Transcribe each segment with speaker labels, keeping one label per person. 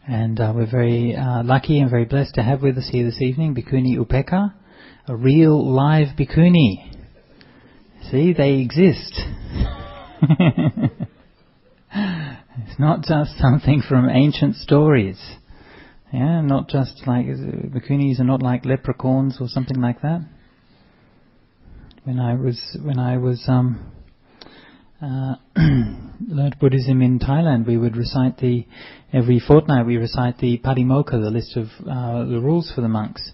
Speaker 1: And we're very lucky and very blessed to have with us here this evening Bhikkuni Upeka, a real live Bhikkhuni. See, they exist. It's not just something from ancient stories. Yeah, not just like Bhikkhunis are not like leprechauns or something like that. When I was learned Buddhism in Thailand, we would recite every fortnight we recite the Patimokkha, the list of the rules for the monks.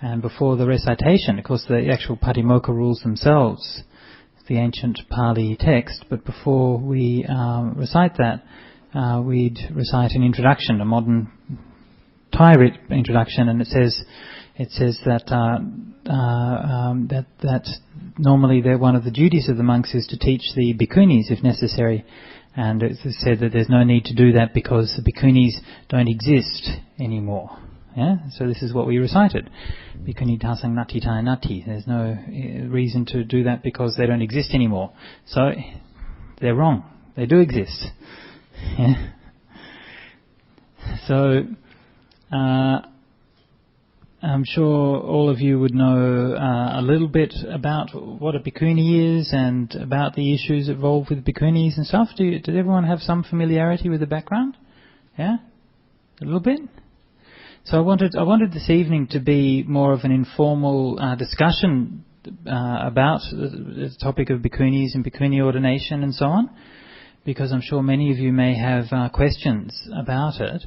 Speaker 1: And before the recitation, of course the actual Patimokkha rules themselves, the ancient Pali text, but before we recite that, we'd recite an introduction, a modern Thai introduction, and it says that that normally one of the duties of the monks is to teach the bhikkhunis if necessary, and it's said that there's no need to do that because the bhikkhunis don't exist anymore. Yeah, so this is what we recited: Bhikkhuni tasang nati tai nati. There's no reason to do that because they don't exist anymore. So they're wrong. They do exist. Yeah. So. I'm sure all of you would know a little bit about what a bhikkhuni is and about the issues involved with bhikkhunis and stuff. Did everyone have some familiarity with the background? Yeah? A little bit? So I wanted this evening to be more of an informal discussion about the topic of bhikkhunis and bhikkhuni ordination and so on, because I'm sure many of you may have questions about it.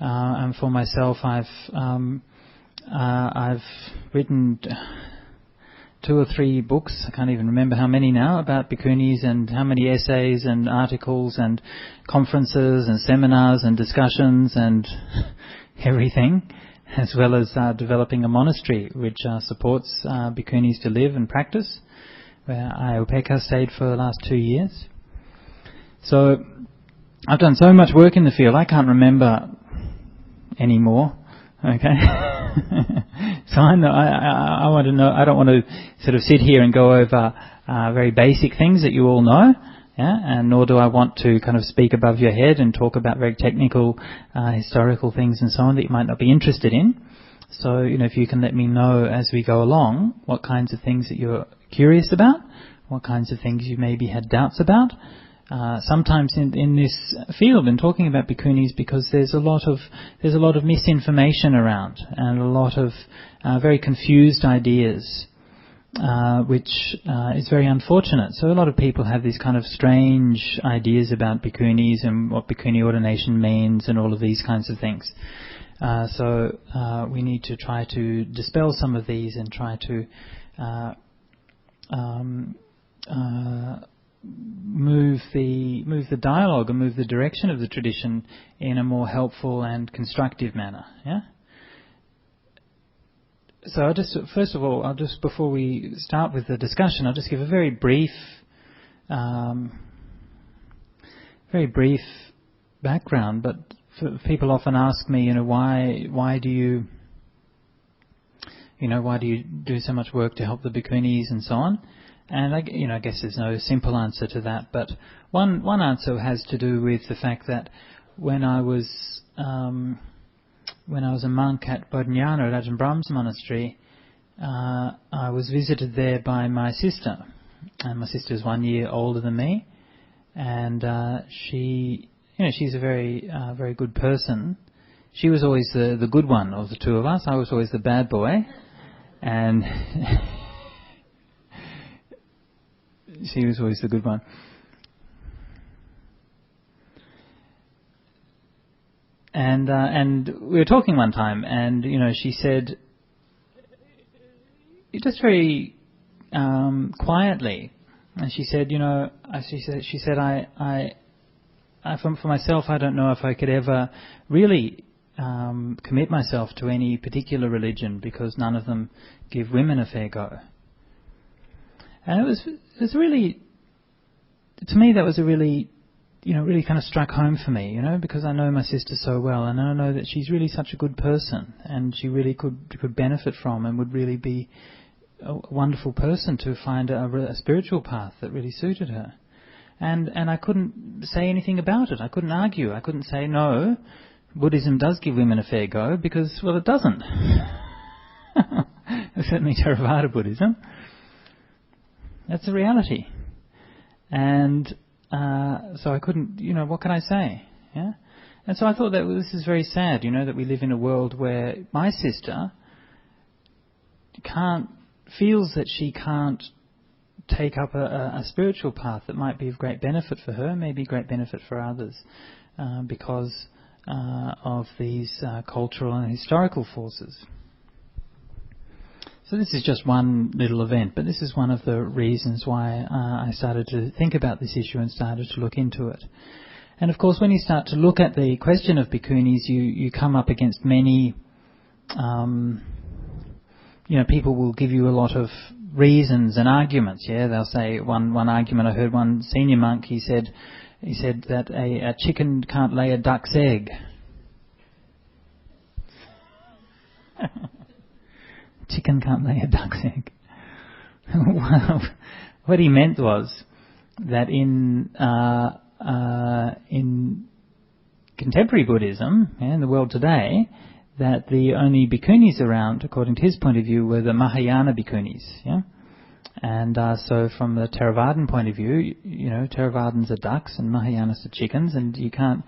Speaker 1: And for myself, I've written 2 or 3 books, I can't even remember how many now, about bhikkhunis, and how many essays and articles and conferences and seminars and discussions and everything, as well as developing a monastery which supports bhikkhunis to live and practice, where I Upeka stayed for the last 2 years. So I've done so much work in the field, I can't remember anymore. Okay. So I want to know. I don't want to sort of sit here and go over very basic things that you all know, yeah. And nor do I want to kind of speak above your head and talk about very technical, historical things and so on that you might not be interested in. So if you can let me know as we go along what kinds of things that you're curious about, what kinds of things you maybe had doubts about. Sometimes in this field, in talking about bhikkhunis, because there's a lot of misinformation around and a lot of very confused ideas, which is very unfortunate. So a lot of people have these kind of strange ideas about bhikkhunis and what bhikkhuni ordination means and all of these kinds of things. So we need to try to dispel some of these and try to move the dialogue and move the direction of the tradition in a more helpful and constructive manner. Yeah. So before we start with the discussion, I'll just give a very brief background. But people often ask me, why do you do so much work to help the bhikkhunis and so on? And I guess there's no simple answer to that, but one answer has to do with the fact that when I was a monk at Bodhinyana at Ajahn Brahm's monastery, I was visited there by my sister, and my sister's 1 year older than me, and she's a very very good person. She was always the good one of the two of us. I was always the bad boy, and she was always the good one. And we were talking one time, and she said, just very quietly, and she said, I for myself, I don't know if I could ever really commit myself to any particular religion because none of them give women a fair go. And it was really, to me, that was a really, really kind of struck home for me, because I know my sister so well, and I know that she's really such a good person, and she really could benefit from and would really be a wonderful person to find a spiritual path that really suited her. And I couldn't say anything about it. I couldn't argue. I couldn't say no. Buddhism does give women a fair go because, well, it doesn't. Certainly Theravada Buddhism. That's a reality. And so I couldn't, what can I say? Yeah. And so I thought that this is very sad, that we live in a world where my sister feels that she can't take up a spiritual path that might be of great benefit for her, maybe great benefit for others, because of these cultural and historical forces. So this is just one little event, but this is one of the reasons why I started to think about this issue and started to look into it. And of course, when you start to look at the question of bhikkhunis, you come up against many, people will give you a lot of reasons and arguments. Yeah, they'll say one argument. I heard one senior monk. He said that a chicken can't lay a duck's egg. Chicken can't lay a duck's egg. What he meant was that in contemporary Buddhism, in the world today, that the only bhikkhunis around, according to his point of view, were the Mahayana bhikkhunis. Yeah, and so from the Theravadan point of view, Theravadans are ducks and Mahayanas are chickens, and you can't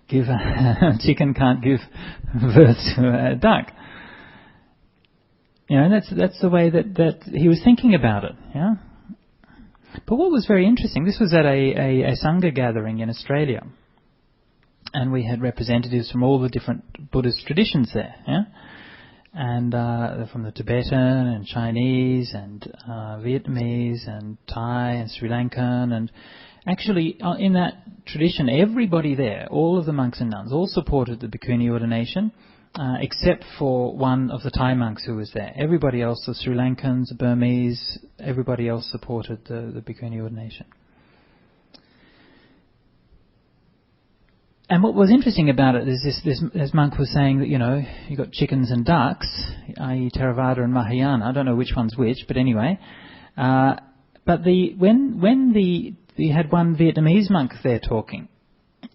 Speaker 1: give a chicken can't give birth to a duck. And that's the way that he was thinking about it. Yeah. But what was very interesting, this was at a Sangha gathering in Australia, and we had representatives from all the different Buddhist traditions there, yeah? And from the Tibetan and Chinese and Vietnamese and Thai and Sri Lankan, and actually in that tradition, everybody there, all of the monks and nuns, all supported the Bhikkhuni ordination, except for one of the Thai monks who was there. Everybody else, the Sri Lankans, the Burmese, everybody else supported the Bhikkhuni ordination. And what was interesting about it is this monk was saying that, you got chickens and ducks, i.e. Theravada and Mahayana. I don't know which one's which, but anyway. But when you had one Vietnamese monk there talking,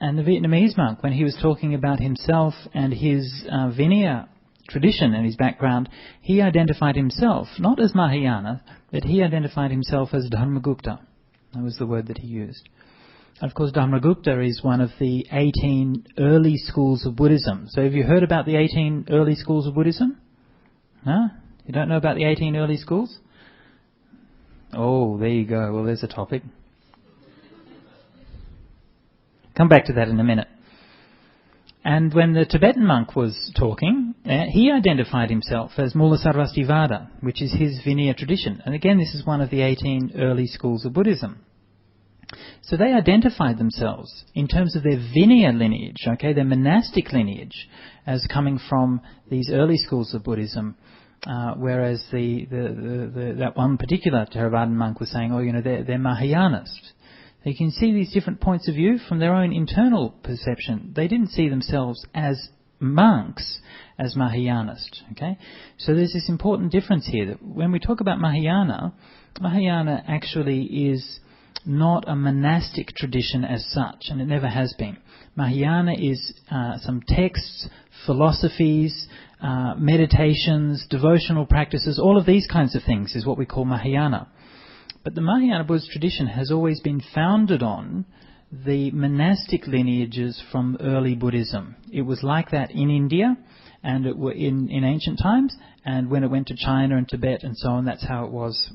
Speaker 1: and the Vietnamese monk, when he was talking about himself and his Vinaya tradition and his background, he identified himself, not as Mahayana, but he identified himself as Dharmagupta. That was the word that he used. Of course, Dharmagupta is one of the 18 early schools of Buddhism. So have you heard about the 18 early schools of Buddhism? Huh? You don't know about the 18 early schools? Oh, there you go. Well, there's a topic. Come back to that in a minute. And when the Tibetan monk was talking, he identified himself as Mula Sarvastivada, which is his Vinaya tradition. And again, this is one of the 18 early schools of Buddhism. So they identified themselves in terms of their Vinaya lineage, their monastic lineage, as coming from these early schools of Buddhism, whereas that one particular Theravadan monk was saying, they're Mahayanists. You can see these different points of view from their own internal perception. They didn't see themselves as monks, as Mahayanists. Okay, so there's this important difference here that when we talk about Mahayana actually is not a monastic tradition as such, and it never has been. Mahayana is some texts, philosophies, meditations, devotional practices, all of these kinds of things is what we call Mahayana. But the Mahayana Buddhist tradition has always been founded on the monastic lineages from early Buddhism. It was like that in India and in ancient times, and when it went to China and Tibet and so on, that's how it was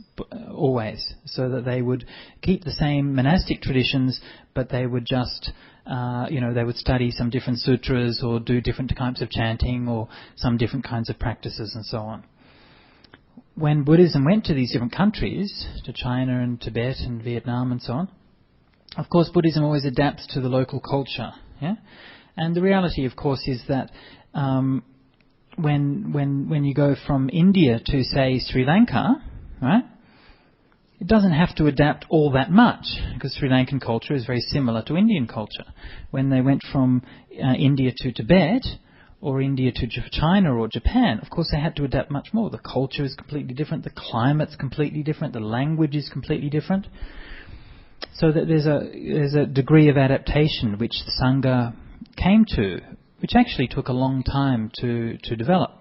Speaker 1: always. So that they would keep the same monastic traditions, but they would just, they would study some different sutras or do different kinds of chanting or some different kinds of practices and so on. When Buddhism went to these different countries, to China and Tibet and Vietnam and so on, of course Buddhism always adapts to the local culture. Yeah? And the reality, of course, is that when you go from India to, say, Sri Lanka, right, it doesn't have to adapt all that much, because Sri Lankan culture is very similar to Indian culture. When they went from India to Tibet, or India to China or Japan, of course they had to adapt much more. The culture is completely different, the climate's completely different, the language is completely different. So that there's a degree of adaptation which the Sangha came to which actually took a long time to develop.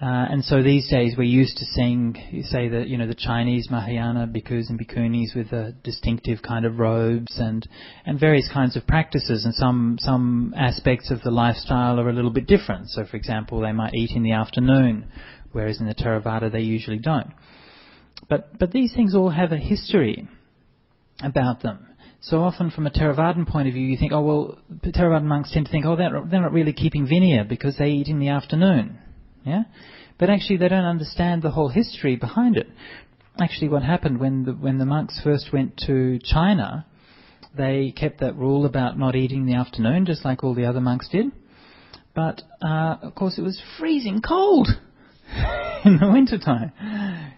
Speaker 1: And so these days we're used to seeing, say, the Chinese Mahayana bhikkhus and bhikkhunis with distinctive kind of robes and various kinds of practices, and some aspects of the lifestyle are a little bit different. So, for example, they might eat in the afternoon, whereas in the Theravada they usually don't. But these things all have a history about them. So often from a Theravadan point of view you think, oh well, Theravada monks tend to think, oh they're not really keeping Vinaya because they eat in the afternoon. Yeah, but actually they don't understand the whole history behind it. Actually, what happened when the monks first went to China, they kept that rule about not eating in the afternoon, just like all the other monks did. But of course, it was freezing cold in the wintertime.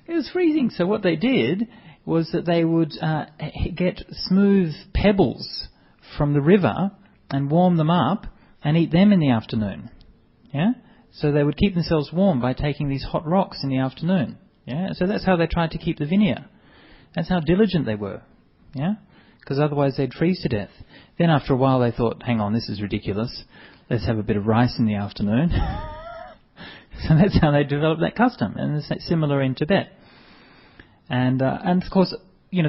Speaker 1: It was freezing. So what they did was that they would get smooth pebbles from the river and warm them up and eat them in the afternoon. Yeah. So they would keep themselves warm by taking these hot rocks in the afternoon. Yeah, so that's how they tried to keep the Vinaya. That's how diligent they were. Yeah, because otherwise they'd freeze to death. Then after a while they thought, hang on, this is ridiculous. Let's have a bit of rice in the afternoon. So that's how they developed that custom, and it's similar in Tibet. And of course,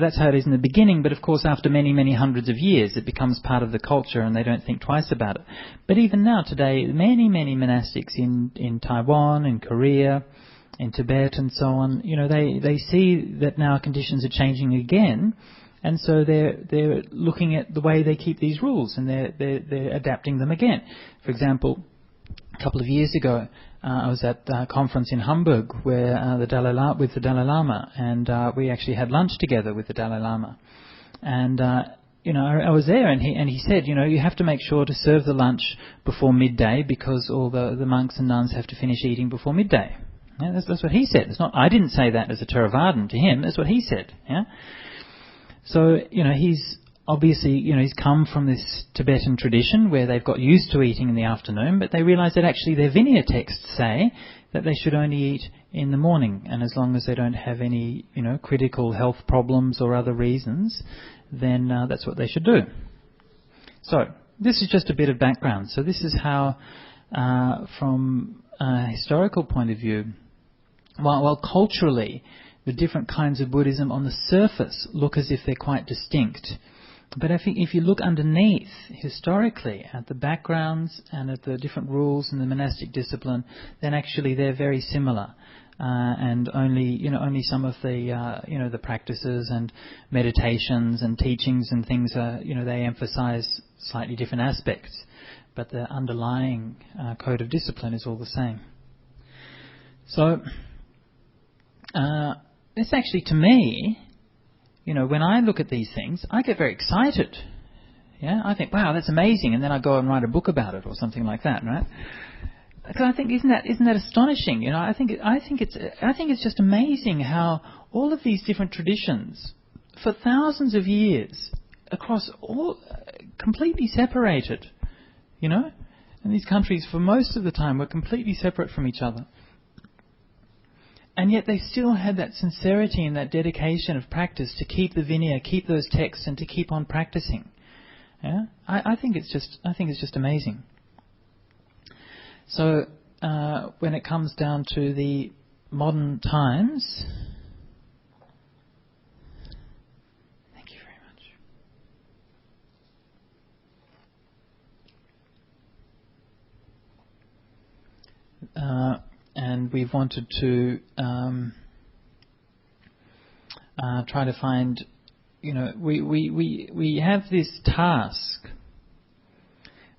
Speaker 1: that's how it is in the beginning, but of course after many, many hundreds of years it becomes part of the culture and they don't think twice about it. But even now today, many, many monastics in Taiwan, in Korea, in Tibet and so on, they see that now conditions are changing again, and so they're looking at the way they keep these rules and they're adapting them again. For example, a couple of years ago, I was at a conference in Hamburg where with the Dalai Lama, and we actually had lunch together with the Dalai Lama. And I was there, and he said, you have to make sure to serve the lunch before midday because all the monks and nuns have to finish eating before midday. Yeah, that's what he said. It's not. I didn't say that as a Theravadan to him. That's what he said. Yeah. So he's obviously, he's come from this Tibetan tradition where they've got used to eating in the afternoon, but they realise that actually their Vinaya texts say that they should only eat in the morning, and as long as they don't have any, critical health problems or other reasons, then that's what they should do. So this is just a bit of background. So this is how, from a historical point of view, while culturally the different kinds of Buddhism on the surface look as if they're quite distinct, but I think if you look underneath, historically, at the backgrounds and at the different rules in the monastic discipline, then actually they're very similar. And only some of the, the practices and meditations and teachings and things are, they emphasize slightly different aspects. But the underlying code of discipline is all the same. So, it's actually, to me, when I look at these things, I get very excited. Yeah, I think, wow, that's amazing, and then I go and write a book about it or something like that, right? Because I think, isn't that astonishing? I think it's just amazing how all of these different traditions, for thousands of years, across all, completely separated. And these countries, for most of the time, were completely separate from each other. And yet they still had that sincerity and that dedication of practice to keep the Vinaya, keep those texts, and to keep on practicing. Yeah, I think it's just amazing. So when it comes down to the modern times, thank you very much. And we've wanted to try to find, we have this task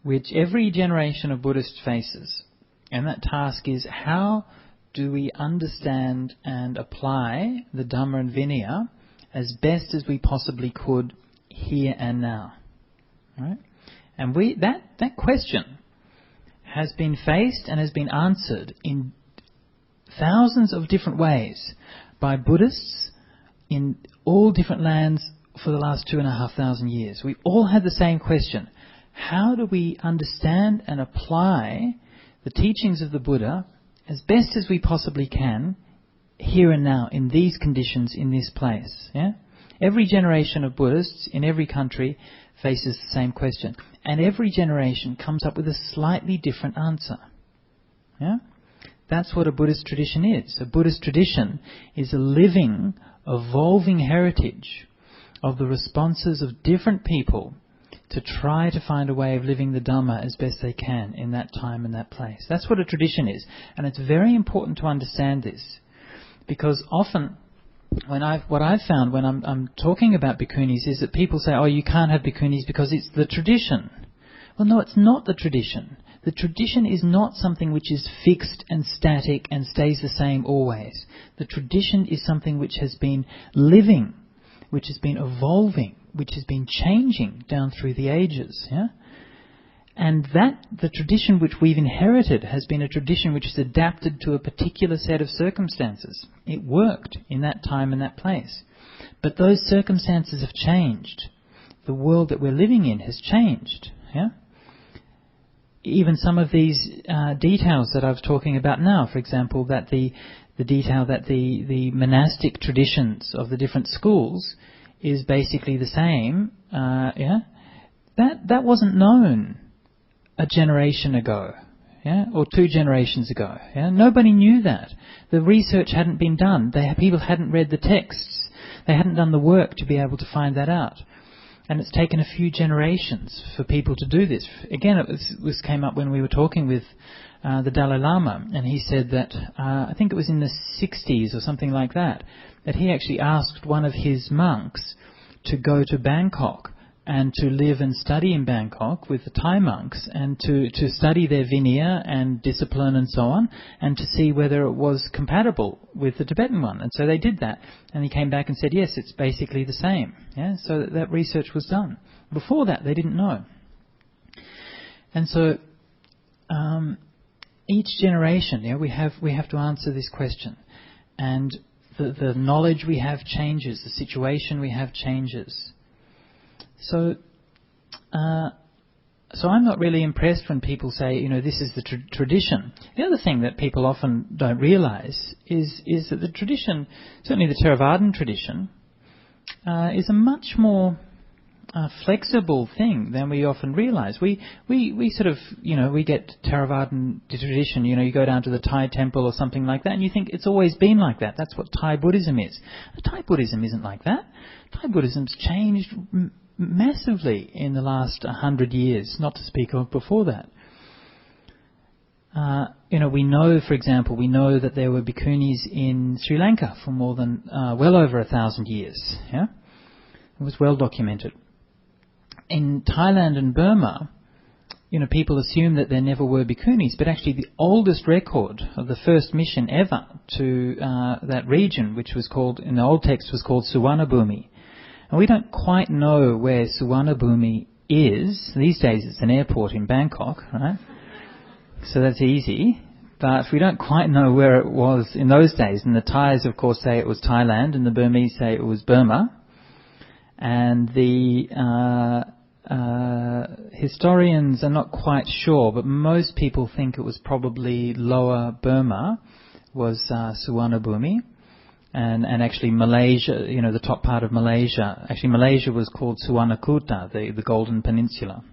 Speaker 1: which every generation of Buddhists faces, and that task is how do we understand and apply the Dhamma and Vinaya as best as we possibly could here and now, right? And that question has been faced and has been answered in thousands of different ways by Buddhists in all different lands for the last 2,500 years. We all had the same question. How do we understand and apply the teachings of the Buddha as best as we possibly can here and now, in these conditions, in this place? Yeah? Every generation of Buddhists in every country faces the same question. And every generation comes up with a slightly different answer. Yeah? That's what a Buddhist tradition is. A Buddhist tradition is a living, evolving heritage of the responses of different people to try to find a way of living the Dhamma as best they can in that time and that place. That's what a tradition is. And it's very important to understand this, because often what I've found when I'm talking about bhikkhunis is that people say, oh, you can't have bhikkhunis because it's the tradition. Well, no, it's not the tradition. The tradition is not something which is fixed and static and stays the same always. The tradition is something which has been living, which has been evolving, which has been changing down through the ages. Yeah? And the tradition which we've inherited has been a tradition which is adapted to a particular set of circumstances. It worked in that time and that place. But those circumstances have changed. The world that we're living in has changed. Yeah? Even some of these details that I was talking about now, for example, that the detail that the monastic traditions of the different schools is basically the same, that wasn't known a generation ago, or 2 generations ago. Yeah? Nobody knew that. The research hadn't been done. People hadn't read the texts. They hadn't done the work to be able to find that out. And it's taken a few generations for people to do this. Again, this came up when we were talking with the Dalai Lama, and he said that, I think it was in the 60s or something like that he actually asked one of his monks to go to Bangkok and to live and study in Bangkok with the Thai monks, and to study their Vinaya and discipline and so on, and to see whether it was compatible with the Tibetan one. And so they did that, and he came back and said, yes, it's basically the same. Yeah? So that research was done. Before that, they didn't know. And so each generation, we have to answer this question. And the knowledge we have changes, the situation we have changes. So I'm not really impressed when people say, this is the tradition. The other thing that people often don't realise is that the tradition, certainly the Theravadan tradition, is a much more flexible thing than we often realise. We sort of, we get Theravadan tradition, you go down to the Thai temple or something like that, and you think it's always been like that. That's what Thai Buddhism is. Thai Buddhism isn't like that. Thai Buddhism's changed massively in the last 100 years, not to speak of before that. We know, for example, that there were bhikkhunis in Sri Lanka for more than well over 1,000 years. Yeah, it was well documented. In Thailand and Burma, people assume that there never were bhikkhunis, but actually the oldest record of the first mission ever to that region, which was called, in the old text, was called Suvarnabhumi. And we don't quite know where Suvarnabhumi is. These days it's an airport in Bangkok, right? So that's easy. But we don't quite know where it was in those days. And the Thais, of course, say it was Thailand, and the Burmese say it was Burma. And the historians are not quite sure, but most people think it was probably Lower Burma was Suvarnabhumi. And actually Malaysia, the top part of Malaysia, actually Malaysia was called Suvarnakuta, the Golden Peninsula.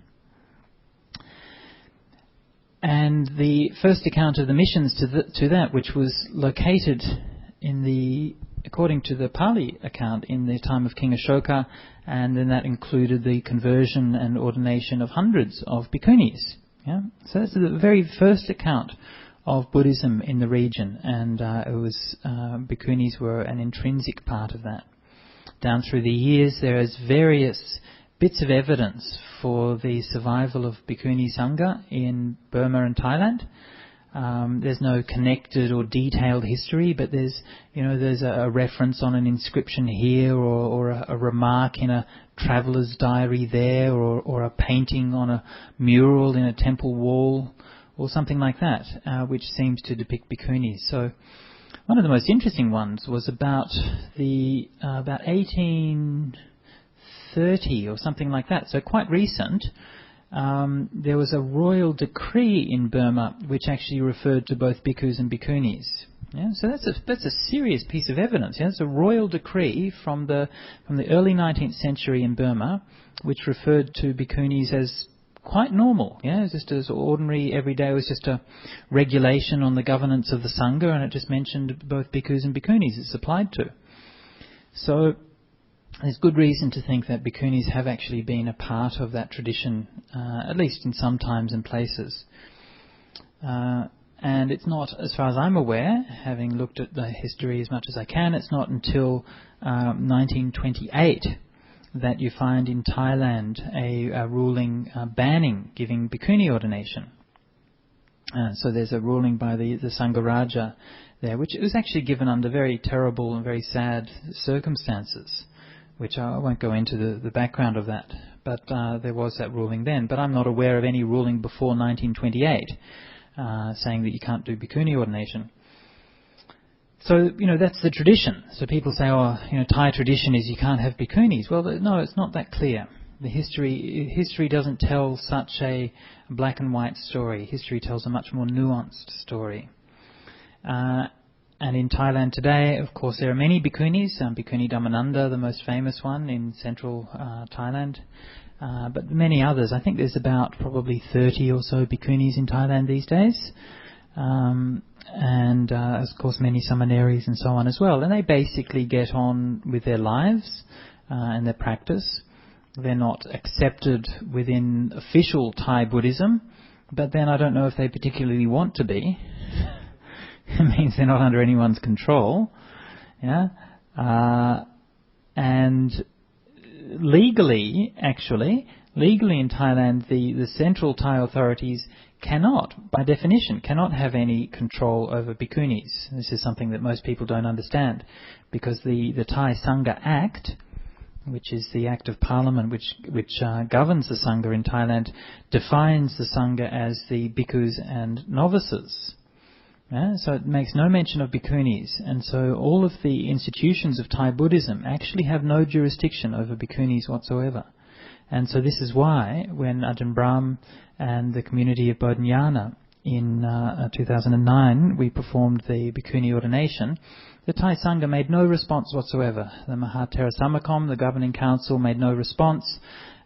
Speaker 1: And the first account of the missions to that, which was located according to the Pali account, in the time of King Ashoka, and then that included the conversion and ordination of hundreds of bhikkhunis. Yeah? So that's the very first account of Buddhism in the region, and it was bhikkhunis were an intrinsic part of that. Down through the years, there is various bits of evidence for the survival of Bhikkhuni Sangha in Burma and Thailand. There's no connected or detailed history, but there's a reference on an inscription here, or a remark in a traveller's diary there, or a painting on a mural in a temple wall, or something like that, which seems to depict bhikkhunis. So one of the most interesting ones was about 1830 or something like that, so quite recent. There was a royal decree in Burma which actually referred to both bhikkhus and bhikkhunis. Yeah? So that's a serious piece of evidence. Yeah? It's a royal decree from the early 19th century in Burma which referred to bhikkhunis as quite normal. Yeah, it was just as ordinary every day. It was just a regulation on the governance of the Sangha, and it just mentioned both bhikkhus and bhikkhunis it's applied to. So there's good reason to think that bhikkhunis have actually been a part of that tradition, at least in some times and places. And it's not, as far as I'm aware, having looked at the history as much as I can, it's not until 1928 that you find in Thailand a ruling banning giving bhikkhuni ordination. So there's a ruling by the Sangharaja there, which was actually given under very terrible and very sad circumstances, which I won't go into the background of that. But there was that ruling then. But I'm not aware of any ruling before 1928 saying that you can't do bhikkhuni ordination. So, that's the tradition. So people say, Thai tradition is you can't have bhikkhunis. Well, no, it's not that clear. The history doesn't tell such a black and white story. History tells a much more nuanced story. And in Thailand today, of course, there are many bhikkhunis. Bhikkhuni Dhammananda, the most famous one in central Thailand. But many others. I think there's about probably 30 or so bhikkhunis in Thailand these days. And of course many samaneris and so on as well. And they basically get on with their lives and their practice. They're not accepted within official Thai Buddhism, but then I don't know if they particularly want to be. It means they're not under anyone's control. Yeah. And legally in Thailand, the central Thai authorities cannot, by definition, have any control over bhikkhunis. This is something that most people don't understand, because the Thai Sangha Act, which is the Act of Parliament which governs the Sangha in Thailand, defines the Sangha as the bhikkhus and novices. Yeah? So it makes no mention of bhikkhunis, and so all of the institutions of Thai Buddhism actually have no jurisdiction over bhikkhunis whatsoever. And so this is why when Ajahn Brahm and the community of Bodhinyana in 2009, we performed the bhikkhuni ordination, the Thai Sangha made no response whatsoever. The Mahathera Samakom, the governing council, made no response,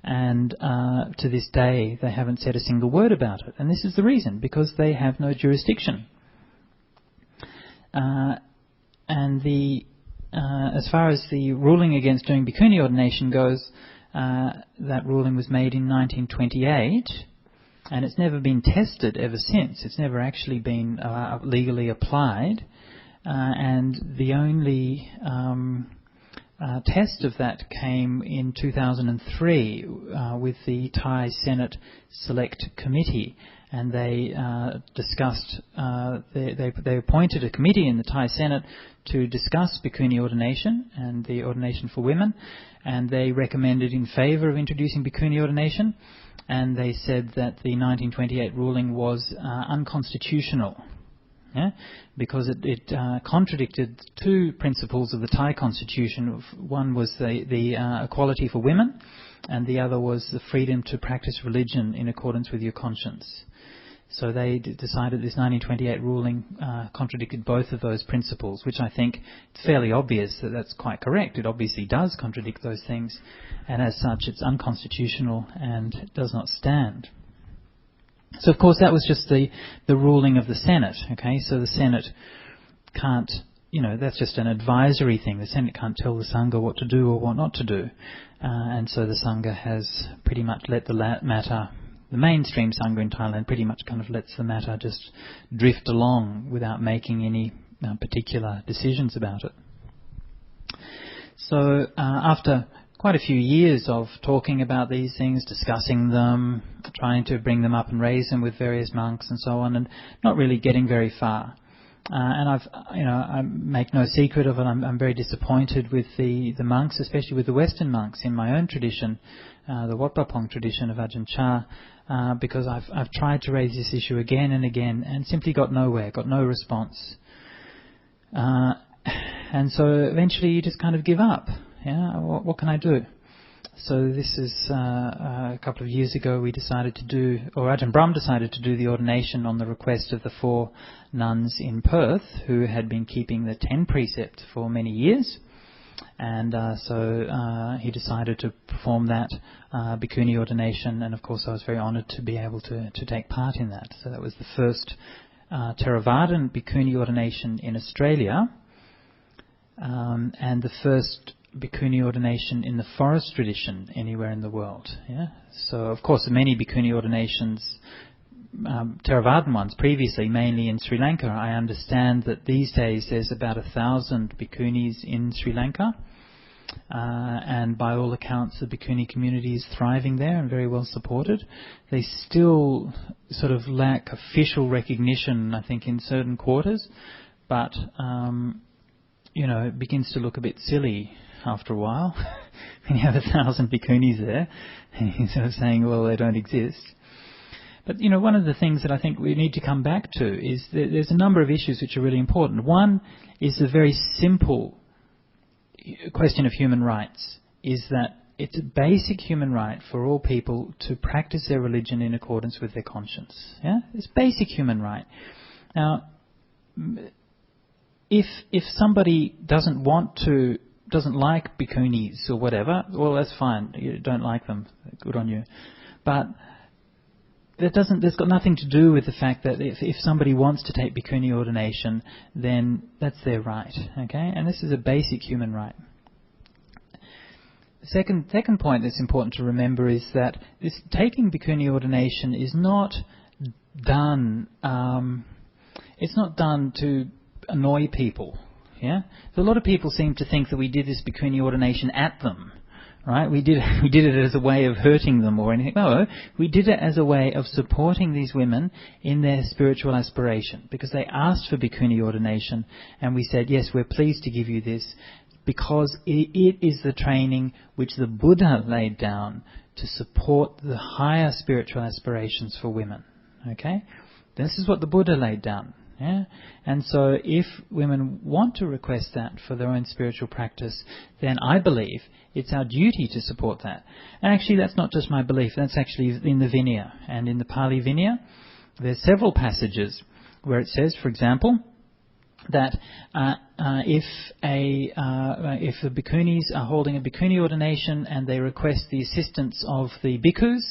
Speaker 1: and to this day they haven't said a single word about it. And this is the reason, because they have no jurisdiction. And as far as the ruling against doing bhikkhuni ordination goes, that ruling was made in 1928, and it's never been tested ever since. It's never actually been legally applied, and the only test of that came in 2003 with the Thai Senate Select Committee, and they discussed. They appointed a committee in the Thai Senate to discuss bhikkhuni ordination and the ordination for women, and they recommended in favour of introducing bhikkhuni ordination, and they said that the 1928 ruling was unconstitutional. Yeah? Because it contradicted two principles of the Thai constitution. One was the equality for women, and the other was the freedom to practice religion in accordance with your conscience. So they decided this 1928 ruling contradicted both of those principles, which I think it's fairly obvious that that's quite correct. It obviously does contradict those things, and as such it's unconstitutional and it does not stand. So of course that was just the ruling of the Senate, okay? So the Senate can't, that's just an advisory thing. The Senate can't tell the Sangha what to do or what not to do. And so the Sangha has pretty much let the matter, the mainstream Sangha in Thailand pretty much kind of lets the matter just drift along without making any particular decisions about it. So after quite a few years of talking about these things, discussing them, trying to bring them up and raise them with various monks and so on, and not really getting very far. And I make no secret of it. I'm very disappointed with the monks, especially with the Western monks in my own tradition, the Wat Pah Pong tradition of Ajahn Chah, because I've tried to raise this issue again and again and simply got nowhere, got no response. And so eventually you just kind of give up. Yeah, what can I do? So this is a couple of years ago we decided to do, or Ajahn Brahm decided to do the ordination on the request of the 4 nuns in Perth who had been keeping the 10 precept for many years. And so he decided to perform that Bhikkhuni ordination, and of course I was very honoured to be able to take part in that. So that was the first Theravadan Bhikkhuni ordination in Australia, and the first Bhikkhuni ordination in the forest tradition anywhere in the world. Yeah. So of course many Bhikkhuni ordinations, Theravadan ones previously, mainly in Sri Lanka. I understand that these days there's about 1,000 Bhikkhunis in Sri Lanka, and by all accounts the Bhikkhuni community is thriving there and very well supported. They still sort of lack official recognition, I think, in certain quarters, but it begins to look a bit silly after a while when you have 1,000 Bhikkhunis there and you're sort of saying, well, they don't exist. But, one of the things that I think we need to come back to is that there's a number of issues which are really important. One is the very simple question of human rights, is that it's a basic human right for all people to practice their religion in accordance with their conscience. Yeah? It's basic human right. Now, if somebody doesn't like Bhikkhunis or whatever, well, that's fine. You don't like them. Good on you. But there's got nothing to do with the fact that if somebody wants to take Bhikkhuni ordination, then that's their right, okay? And this is a basic human right. The second point that's important to remember is that this taking Bhikkhuni ordination is not done. It's not done to annoy people. Yeah, so a lot of people seem to think that we did this Bhikkhuni ordination at them. Right? We did it as a way of hurting them or anything. No, we did it as a way of supporting these women in their spiritual aspiration, because they asked for Bhikkhuni ordination, and we said, yes, we're pleased to give you this, because it is the training which the Buddha laid down to support the higher spiritual aspirations for women. Okay? This is what the Buddha laid down. Yeah? And so if women want to request that for their own spiritual practice, then I believe it's our duty to support that. And actually that's not just my belief, that's actually in the Vinaya. And in the Pali Vinaya, there's several passages where it says, for example, that if the Bhikkhunis are holding a Bhikkhuni ordination and they request the assistance of the bhikkhus,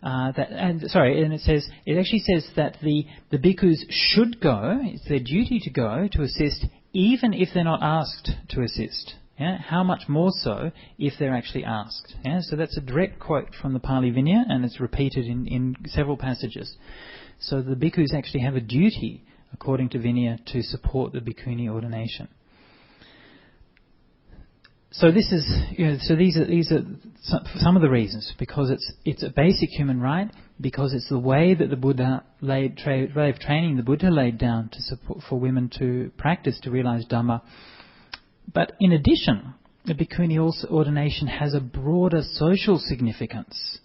Speaker 1: it actually says that the bhikkhus should go, it's their duty to go to assist, even if they're not asked to assist. Yeah? How much more so if they're actually asked. Yeah? So that's a direct quote from the Pali Vinaya, and it's repeated in several passages. So the bhikkhus actually have a duty, according to Vinaya, to support the Bhikkhuni ordination. So this is, so these are some of the reasons, because it's a basic human right, because it's the way that the Buddha way of training the Buddha laid down to support for women to practice to realize Dhamma. But in addition, the Bhikkhuni ordination has a broader social significance,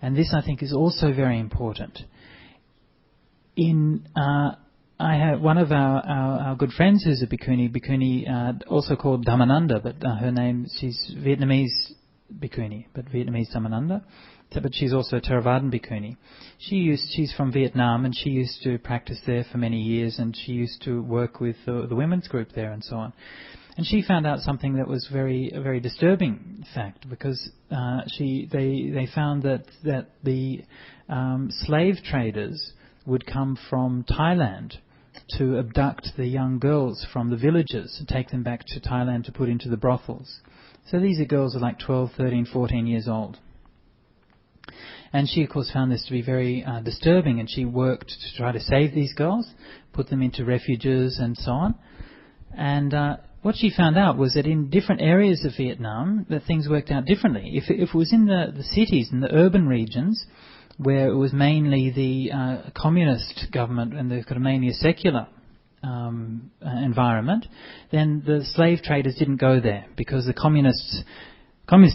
Speaker 1: and this I think is also very important. I have one of our good friends who's a Bhikkhuni, also called Dhammananda, but her name, she's Vietnamese Bhikkhuni, but Vietnamese Dhammananda. But she's also a Theravadan Bhikkhuni. She's from Vietnam, and she used to practice there for many years, and she used to work with the women's group there and so on. And she found out something that was a very disturbing fact, because they found that the slave traders would come from Thailand to abduct the young girls from the villages and take them back to Thailand to put into the brothels. So these are girls of like 12, 13, 14 years old. And she, of course, found this to be very disturbing, and she worked to try to save these girls, put them into refuges and so on. And what she found out was that in different areas of Vietnam, that things worked out differently. If it was in the cities, in the urban regions, where it was mainly the communist government and they've got mainly a secular environment, then the slave traders didn't go there, because the communist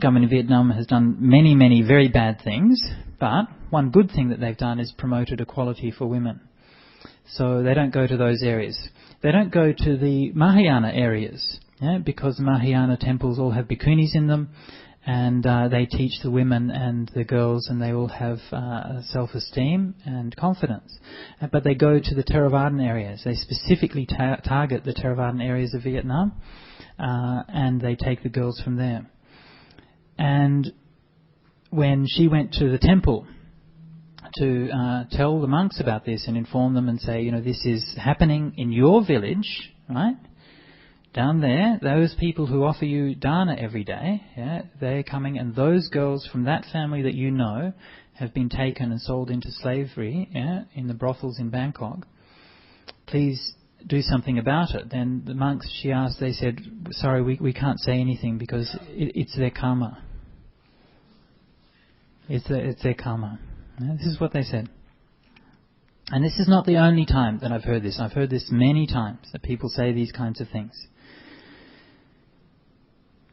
Speaker 1: government in Vietnam has done many, many very bad things, but one good thing that they've done is promoted equality for women. So they don't go to those areas. They don't go to the Mahayana areas, because Mahayana temples all have bhikkhunis in them, and they teach the women and the girls, and they all have self-esteem and confidence. But they go to the Theravadan areas. They specifically target the Theravadan areas of Vietnam, and they take the girls from there. And when she went to the temple to tell the monks about this and inform them and say, this is happening in your village, right? Down there, those people who offer you dana every day, they're coming, and those girls from that family that you know have been taken and sold into slavery in the brothels in Bangkok. Please do something about it. Then the monks, she asked, they said, sorry, we can't say anything because it's their karma. It's their karma. This is what they said. And this is not the only time that I've heard this. I've heard this many times, that people say these kinds of things.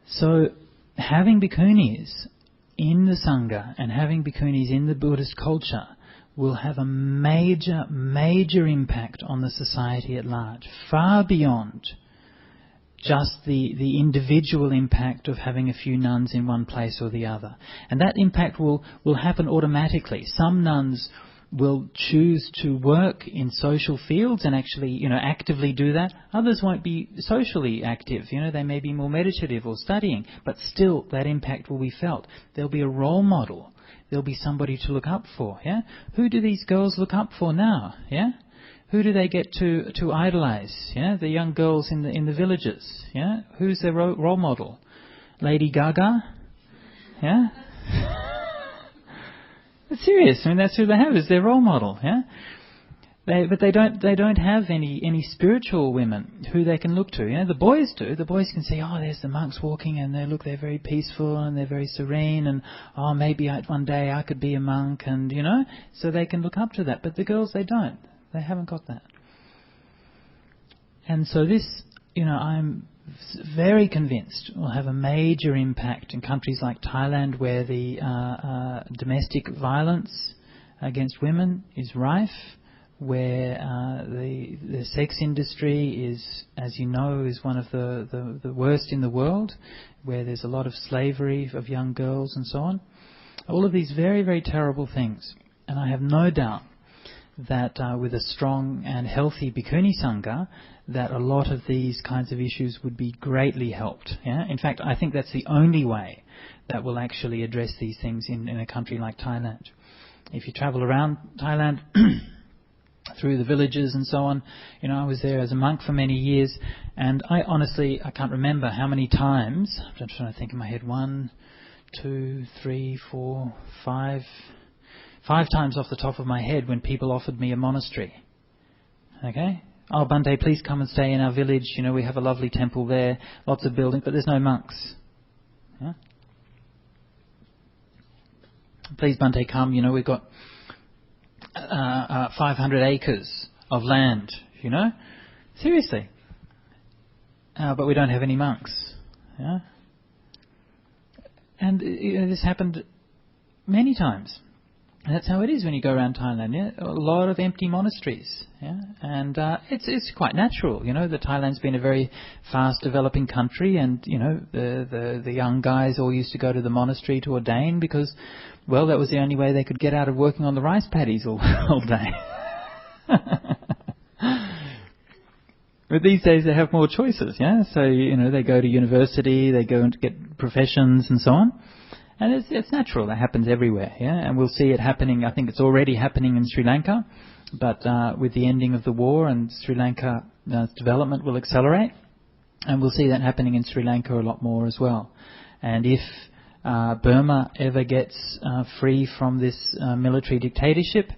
Speaker 1: So having bhikkhunis in the Sangha and having bhikkhunis in the Buddhist culture will have a major, major impact on the society at large, far beyond just the individual impact of having a few nuns in one place or the other. And that impact will happen automatically. Some nuns will choose to work in social fields and actually, actively do that. Others won't be socially active. They may be more meditative or studying, but still that impact will be felt. There'll be a role model. There'll be somebody to look up for. Yeah? Who do these girls look up for now? Yeah? Who do they get to idolize? Yeah? The young girls in the villages. Yeah? Who's their role model? Lady Gaga? Yeah? It's serious. That's who they have as their role model. Yeah, but they don't have any spiritual women who they can look to. The boys do. The boys can see, there's the monks walking, and they're very peaceful and they're very serene, and maybe one day I could be a monk, and so they can look up to that. But the girls, they don't. They haven't got that. And so this, I'm very convinced will have a major impact in countries like Thailand, where the domestic violence against women is rife, where the sex industry is, as you know, is one of the worst in the world, where there's a lot of slavery of young girls and so on. All of these very, very terrible things. And I have no doubt that with a strong and healthy Bhikkhuni Sangha, that a lot of these kinds of issues would be greatly helped. Yeah? In fact, I think that's the only way that will actually address these things in a country like Thailand. If you travel around Thailand through the villages and so on, I was there as a monk for many years, and I can't remember how many times, I'm trying to think in my head, 1, 2, 3, 4, 5 times off the top of my head when people offered me a monastery. Okay? Oh, Bhante, please come and stay in our village. We have a lovely temple there, lots of buildings, but there's no monks. Yeah? Please, Bhante, come. We've got 500 acres of land. Seriously. But we don't have any monks. Yeah? And this happened many times. And that's how it is when you go around Thailand. Yeah? A lot of empty monasteries. Yeah? And it's quite natural. That Thailand's been a very fast developing country, and the young guys all used to go to the monastery to ordain because, well, that was the only way they could get out of working on the rice paddies all day. But these days they have more choices. Yeah, so they go to university, they go and get professions and so on. And it's natural. That happens everywhere, yeah. And we'll see it happening. I think it's already happening in Sri Lanka, but with the ending of the war, and Sri Lanka development will accelerate, and we'll see that happening in Sri Lanka a lot more as well. And if Burma ever gets free from this military dictatorship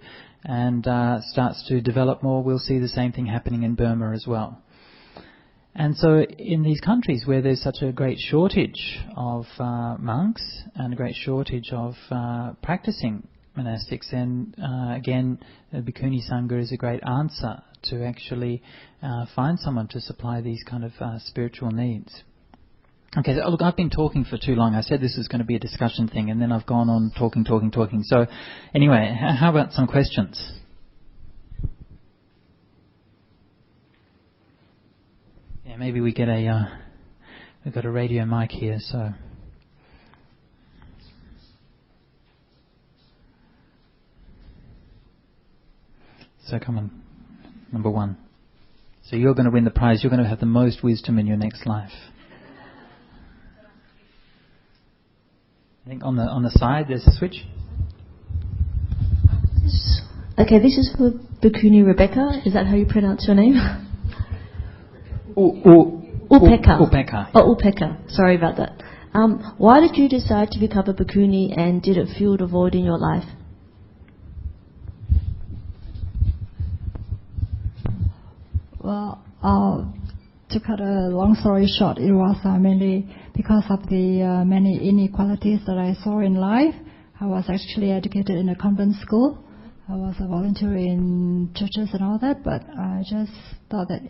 Speaker 1: and starts to develop more, we'll see the same thing happening in Burma as well. And so in these countries where there's such a great shortage of monks and a great shortage of practicing monastics, then again, the Bhikkhuni Sangha is a great answer to actually find someone to supply these kind of spiritual needs. Okay, so look, I've been talking for too long. I said this was going to be a discussion thing, and then I've gone on talking. So anyway, how about some questions? Yeah, maybe we get we've got a radio mic here, so So come on, number 1. So you're going to win the prize. You're going to have the most wisdom in your next life. I think on the side there's a switch.
Speaker 2: Okay, this is for Bhikkuni Rebecca. Is that how you pronounce your name? Upeka.
Speaker 1: Upeka.
Speaker 2: Oh, Upeka. Sorry about that. Why did you decide to become a Bhikkhuni, and did it fill the void in your life?
Speaker 3: Well, to cut a long story short, it was mainly because of the many inequalities that I saw in life. I was actually educated in a convent school. I was a volunteer in churches and all that, but I just thought that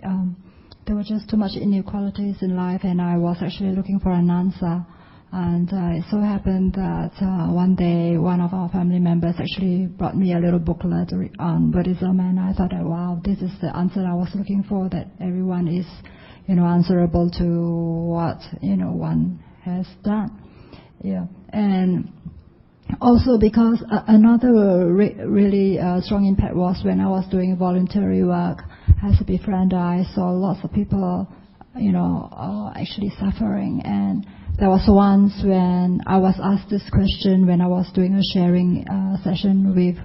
Speaker 3: there were just too much inequalities in life, and I was actually looking for an answer. And it so happened that one day one of our family members actually brought me a little booklet on Buddhism, and I thought that, wow, this is the answer I was looking for, that everyone is, answerable to what, one has done. Yeah. And also because another really strong impact was when I was doing voluntary work as a befriender, I saw lots of people, actually suffering. And there was once when I was asked this question when I was doing a sharing session with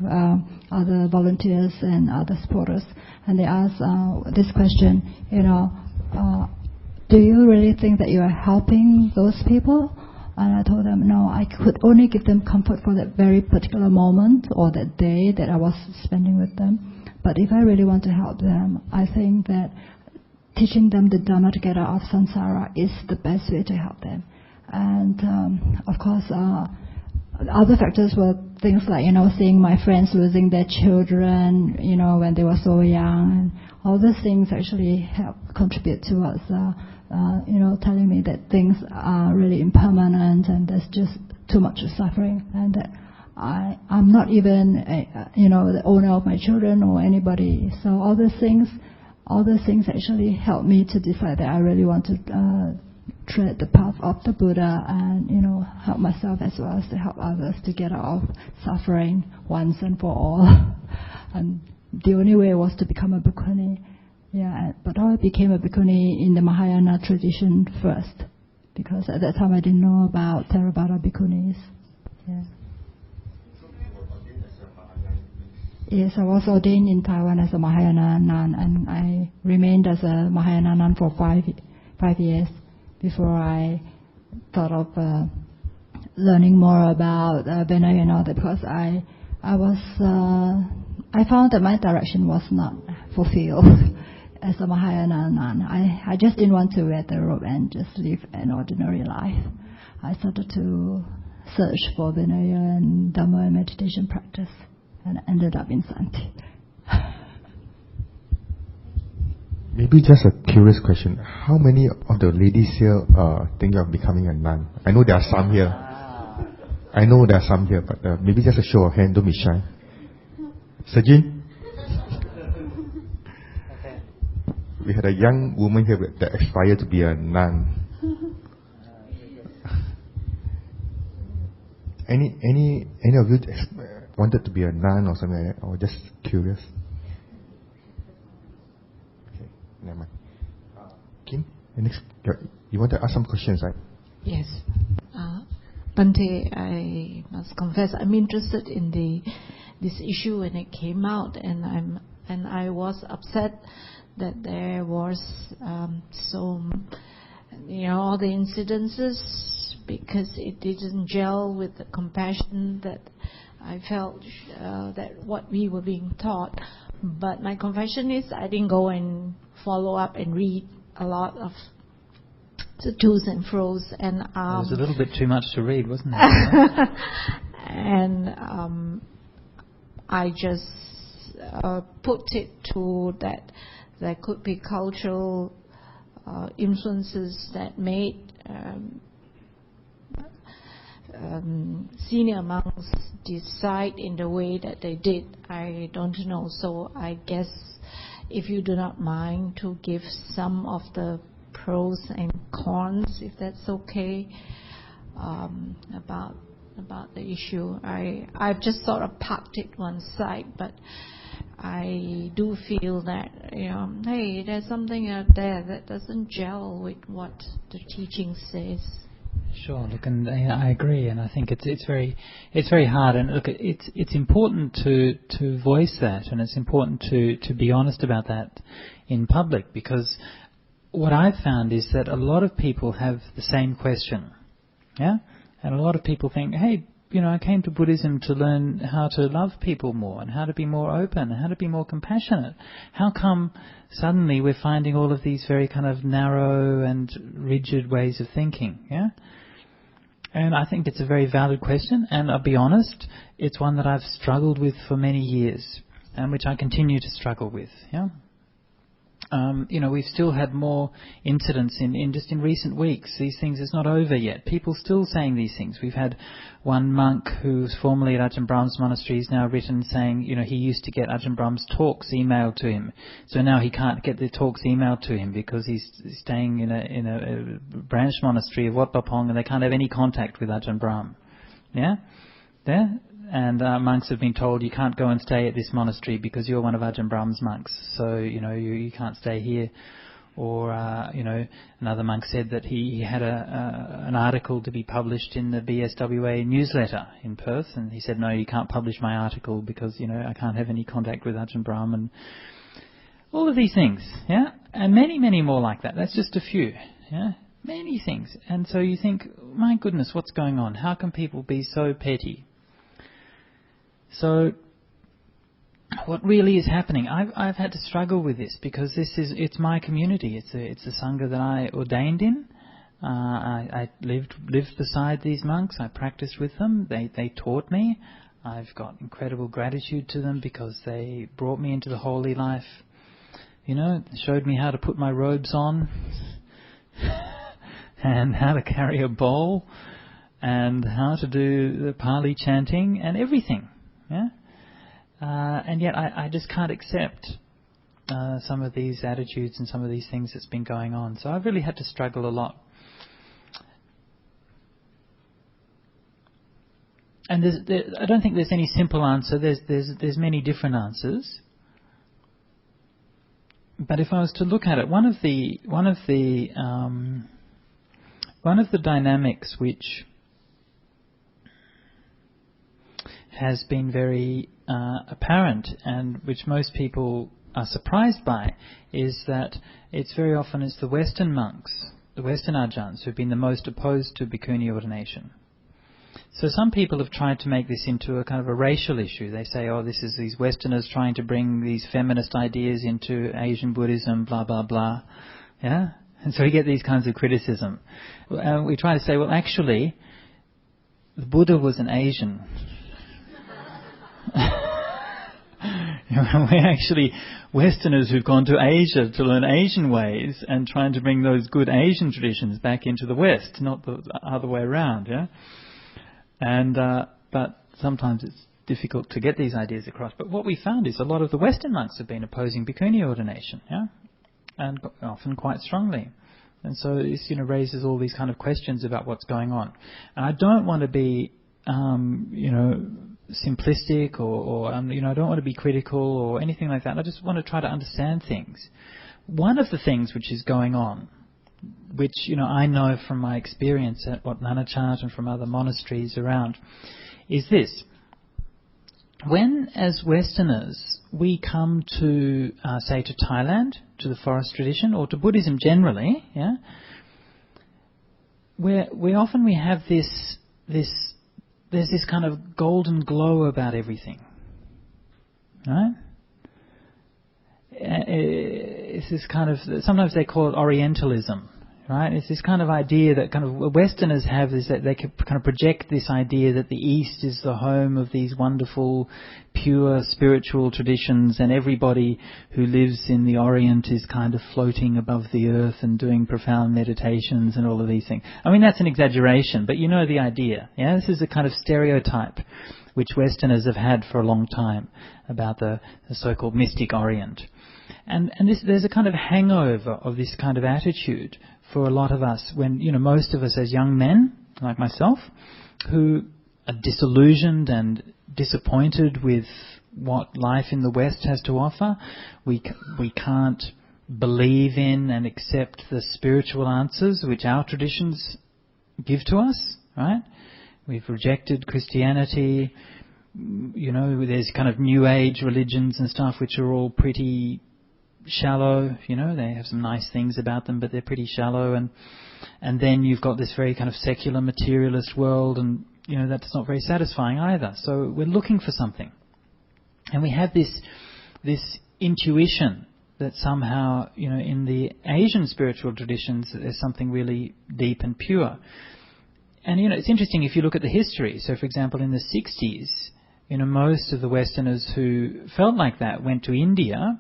Speaker 3: other volunteers and other supporters, and they asked this question, do you really think that you are helping those people? And I told them, no, I could only give them comfort for that very particular moment or that day that I was spending with them. But if I really want to help them, I think that teaching them the Dhamma to get out of samsara is the best way to help them. And of course, other factors were things like, seeing my friends losing their children, when they were so young. And all these things actually help contribute towards, telling me that things are really impermanent and there's just too much suffering, and that I'm not even, the owner of my children or anybody. So all these things actually help me to decide that I really want to tread the path of the Buddha and, help myself as well as to help others to get out of suffering once and for all. And the only way was to become a Bhikkhuni. Yeah, but I became a Bhikkhuni in the Mahayana tradition first, because at that time I didn't know about Theravada Bhikkhunis. Yeah. Yes, I was ordained in Taiwan as a Mahayana nun, and I remained as a Mahayana nun for 5 years before I thought of learning more about Vinaya and all that, because I found that my direction was not fulfilled as a Mahayana nun. I just didn't want to wear the robe and just live an ordinary life. I started to search for Vinaya and Dhamma and meditation practice, and ended up in Santi.
Speaker 4: Maybe just a curious question. How many of the ladies here think of becoming a nun? I know there are some here. But maybe just a show of hand. Don't be shy. Sajin? Okay. We had a young woman here that aspired to be a nun. Any of you wanted to be a nun or something like that, or just curious? Okay, never mind. Kim, next, you want to ask some questions, right?
Speaker 5: Yes. Bhante, I must confess, I'm interested in this issue when it came out, and I was upset that there was all the incidences, because it didn't gel with the compassion that I felt that what we were being taught. But my confession is I didn't go and follow up and read a lot of the to's and fro's, and
Speaker 1: it was a little bit too much to read, wasn't it?
Speaker 5: And I just put it to that there could be cultural influences that made senior monks decide in the way that they did. I don't know. So I guess if you do not mind to give some of the pros and cons, if that's okay, about the issue. I've just sort of parked it one side, but I do feel that, hey, there's something out there that doesn't gel with what the teaching says.
Speaker 1: Sure. Look, and I agree, and I think it's very hard. And look, it's important to voice that, and it's important to be honest about that in public, because what I've found is that a lot of people have the same question, yeah, and a lot of people think, hey, I came to Buddhism to learn how to love people more and how to be more open and how to be more compassionate. How come suddenly we're finding all of these very kind of narrow and rigid ways of thinking, yeah? And I think it's a very valid question, and I'll be honest, it's one that I've struggled with for many years, and which I continue to struggle with, yeah? We've still had more incidents in recent weeks. These things, it's not over yet. People still saying these things. We've had one monk who's formerly at Ajahn Brahm's monastery has now written saying, he used to get Ajahn Brahm's talks emailed to him. So now he can't get the talks emailed to him because he's staying in a branch monastery of Wat Pah Pong, and they can't have any contact with Ajahn Brahm. Yeah? There? And monks have been told, you can't go and stay at this monastery because you're one of Ajahn Brahm's monks, so you can't stay here. Or another monk said that he had an article to be published in the BSWA newsletter in Perth, and he said, no, you can't publish my article because I can't have any contact with Ajahn Brahm, and all of these things, yeah, and many, many more like that. That's just a few, yeah, many things. And so you think, my goodness, what's going on? How can people be so petty? So, what really is happening? I've had to struggle with this because it's my community. It's a sangha that I ordained in. I lived beside these monks. I practiced with them. They taught me. I've got incredible gratitude to them because they brought me into the holy life. Showed me how to put my robes on and how to carry a bowl and how to do the Pali chanting and everything. Yeah, and yet I just can't accept some of these attitudes and some of these things that's been going on. So I've really had to struggle a lot. And I don't think there's any simple answer. There's many different answers. But if I was to look at it, one of the dynamics which has been very apparent and which most people are surprised by is that it's very often the Western monks, the Western Ajahns, who've been the most opposed to Bhikkhuni ordination. So some people have tried to make this into a kind of a racial issue. They say, this is these Westerners trying to bring these feminist ideas into Asian Buddhism, blah, blah, blah. Yeah? And so we get these kinds of criticism. We try to say, well, actually, the Buddha was an Asian. We're actually Westerners who've gone to Asia to learn Asian ways and trying to bring those good Asian traditions back into the West, not the other way around, yeah? And but sometimes it's difficult to get these ideas across. But what we found is a lot of the Western monks have been opposing Bhikkhuni ordination, yeah? And often quite strongly. And so this, raises all these kind of questions about what's going on. And I don't want to be, simplistic or I don't want to be critical or anything like that. I just want to try to understand things. One of the things which is going on, which, I know from my experience at Wat Nanachat and from other monasteries around, is this. When, as Westerners, we come to, say, to Thailand, to the forest tradition, or to Buddhism generally, yeah, we often have this there's this kind of golden glow about everything, right? It's this kind of, sometimes they call it Orientalism, right? It's this kind of idea that kind of Westerners have, is that they can kind of project this idea that the East is the home of these wonderful, pure spiritual traditions, and everybody who lives in the Orient is kind of floating above the earth and doing profound meditations and all of these things. I mean, that's an exaggeration, but you know the idea. Yeah, this is a kind of stereotype which Westerners have had for a long time about the so-called mystic Orient. And there's a kind of hangover of this kind of attitude for a lot of us when, most of us as young men, like myself, who are disillusioned and disappointed with what life in the West has to offer. We can't believe in and accept the spiritual answers which our traditions give to us, right? We've rejected Christianity. There's kind of New Age religions and stuff which are all pretty shallow. They have some nice things about them, but they're pretty shallow. And then you've got this very kind of secular materialist world, and that's not very satisfying either. So we're looking for something, and we have this intuition that somehow in the Asian spiritual traditions there's something really deep and pure. And it's interesting if you look at the history. So, for example, in the 60s, most of the Westerners who felt like that went to India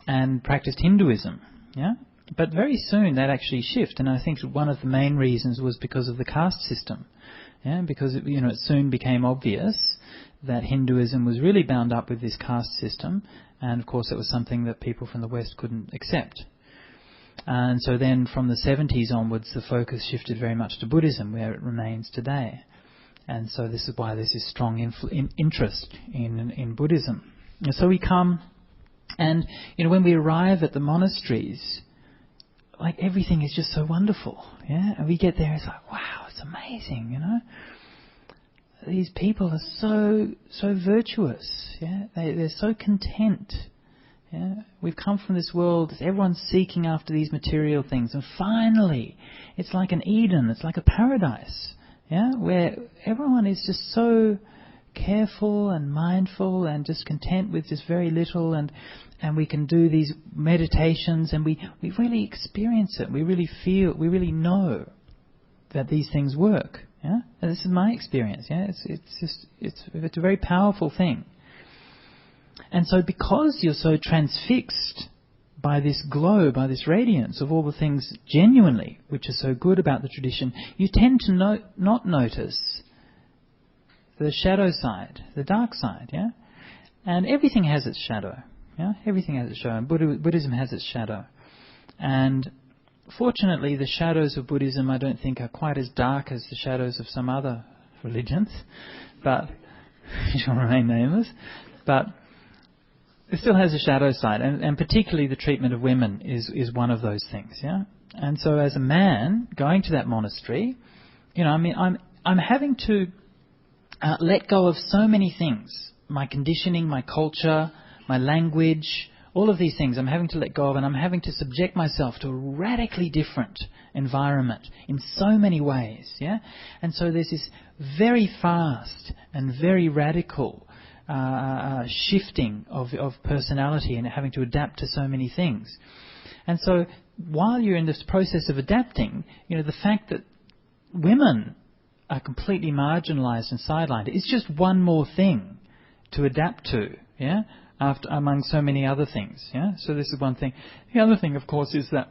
Speaker 1: and practiced Hinduism. Yeah. But very soon that actually shifted, and I think one of the main reasons was because of the caste system. Yeah, because it soon became obvious that Hinduism was really bound up with this caste system, and of course it was something that people from the West couldn't accept. And so then from the 70s onwards, the focus shifted very much to Buddhism, where it remains today. And so this is why there's this strong interest in Buddhism. And so we come, and when we arrive at the monasteries, like everything is just so wonderful, yeah. And we get there, it's like, wow, it's amazing, These people are so virtuous, yeah. They're so content, yeah. We've come from this world, everyone's seeking after these material things, and finally, it's like an Eden, it's like a paradise, yeah, where everyone is just so careful and mindful and just content with just very little, and we can do these meditations, and we really experience it. We really feel, we really know that these things work. Yeah, and this is my experience. Yeah, it's a very powerful thing. And so, because you're so transfixed by this glow, by this radiance of all the things genuinely which are so good about the tradition, you tend to not notice the shadow side, the dark side. Yeah, and everything has its shadow. Yeah, everything has its shadow, and Buddhism has its shadow. And fortunately, the shadows of Buddhism I don't think are quite as dark as the shadows of some other religions, but which will remain nameless. But it still has a shadow side, and particularly the treatment of women is one of those things. Yeah, and so as a man going to that monastery, I'm having to let go of so many things: my conditioning, my culture, my language, all of these things I'm having to let go of, and I'm having to subject myself to a radically different environment in so many ways, yeah? And so there's this very fast and very radical shifting of personality and having to adapt to so many things. And so while you're in this process of adapting, the fact that women are completely marginalised and sidelined is just one more thing to adapt to, yeah? Among so many other things, yeah. So this is one thing. The other thing, of course, is that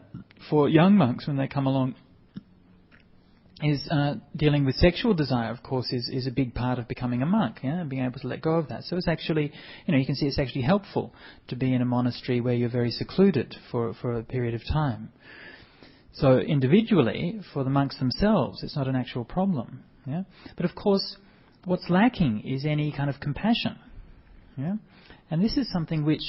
Speaker 1: for young monks when they come along, is dealing with sexual desire. Of course, is a big part of becoming a monk, yeah, and being able to let go of that. So it's actually, you can see it's actually helpful to be in a monastery where you're very secluded for a period of time. So individually, for the monks themselves, it's not an actual problem, yeah. But of course, what's lacking is any kind of compassion, yeah. And this is something which,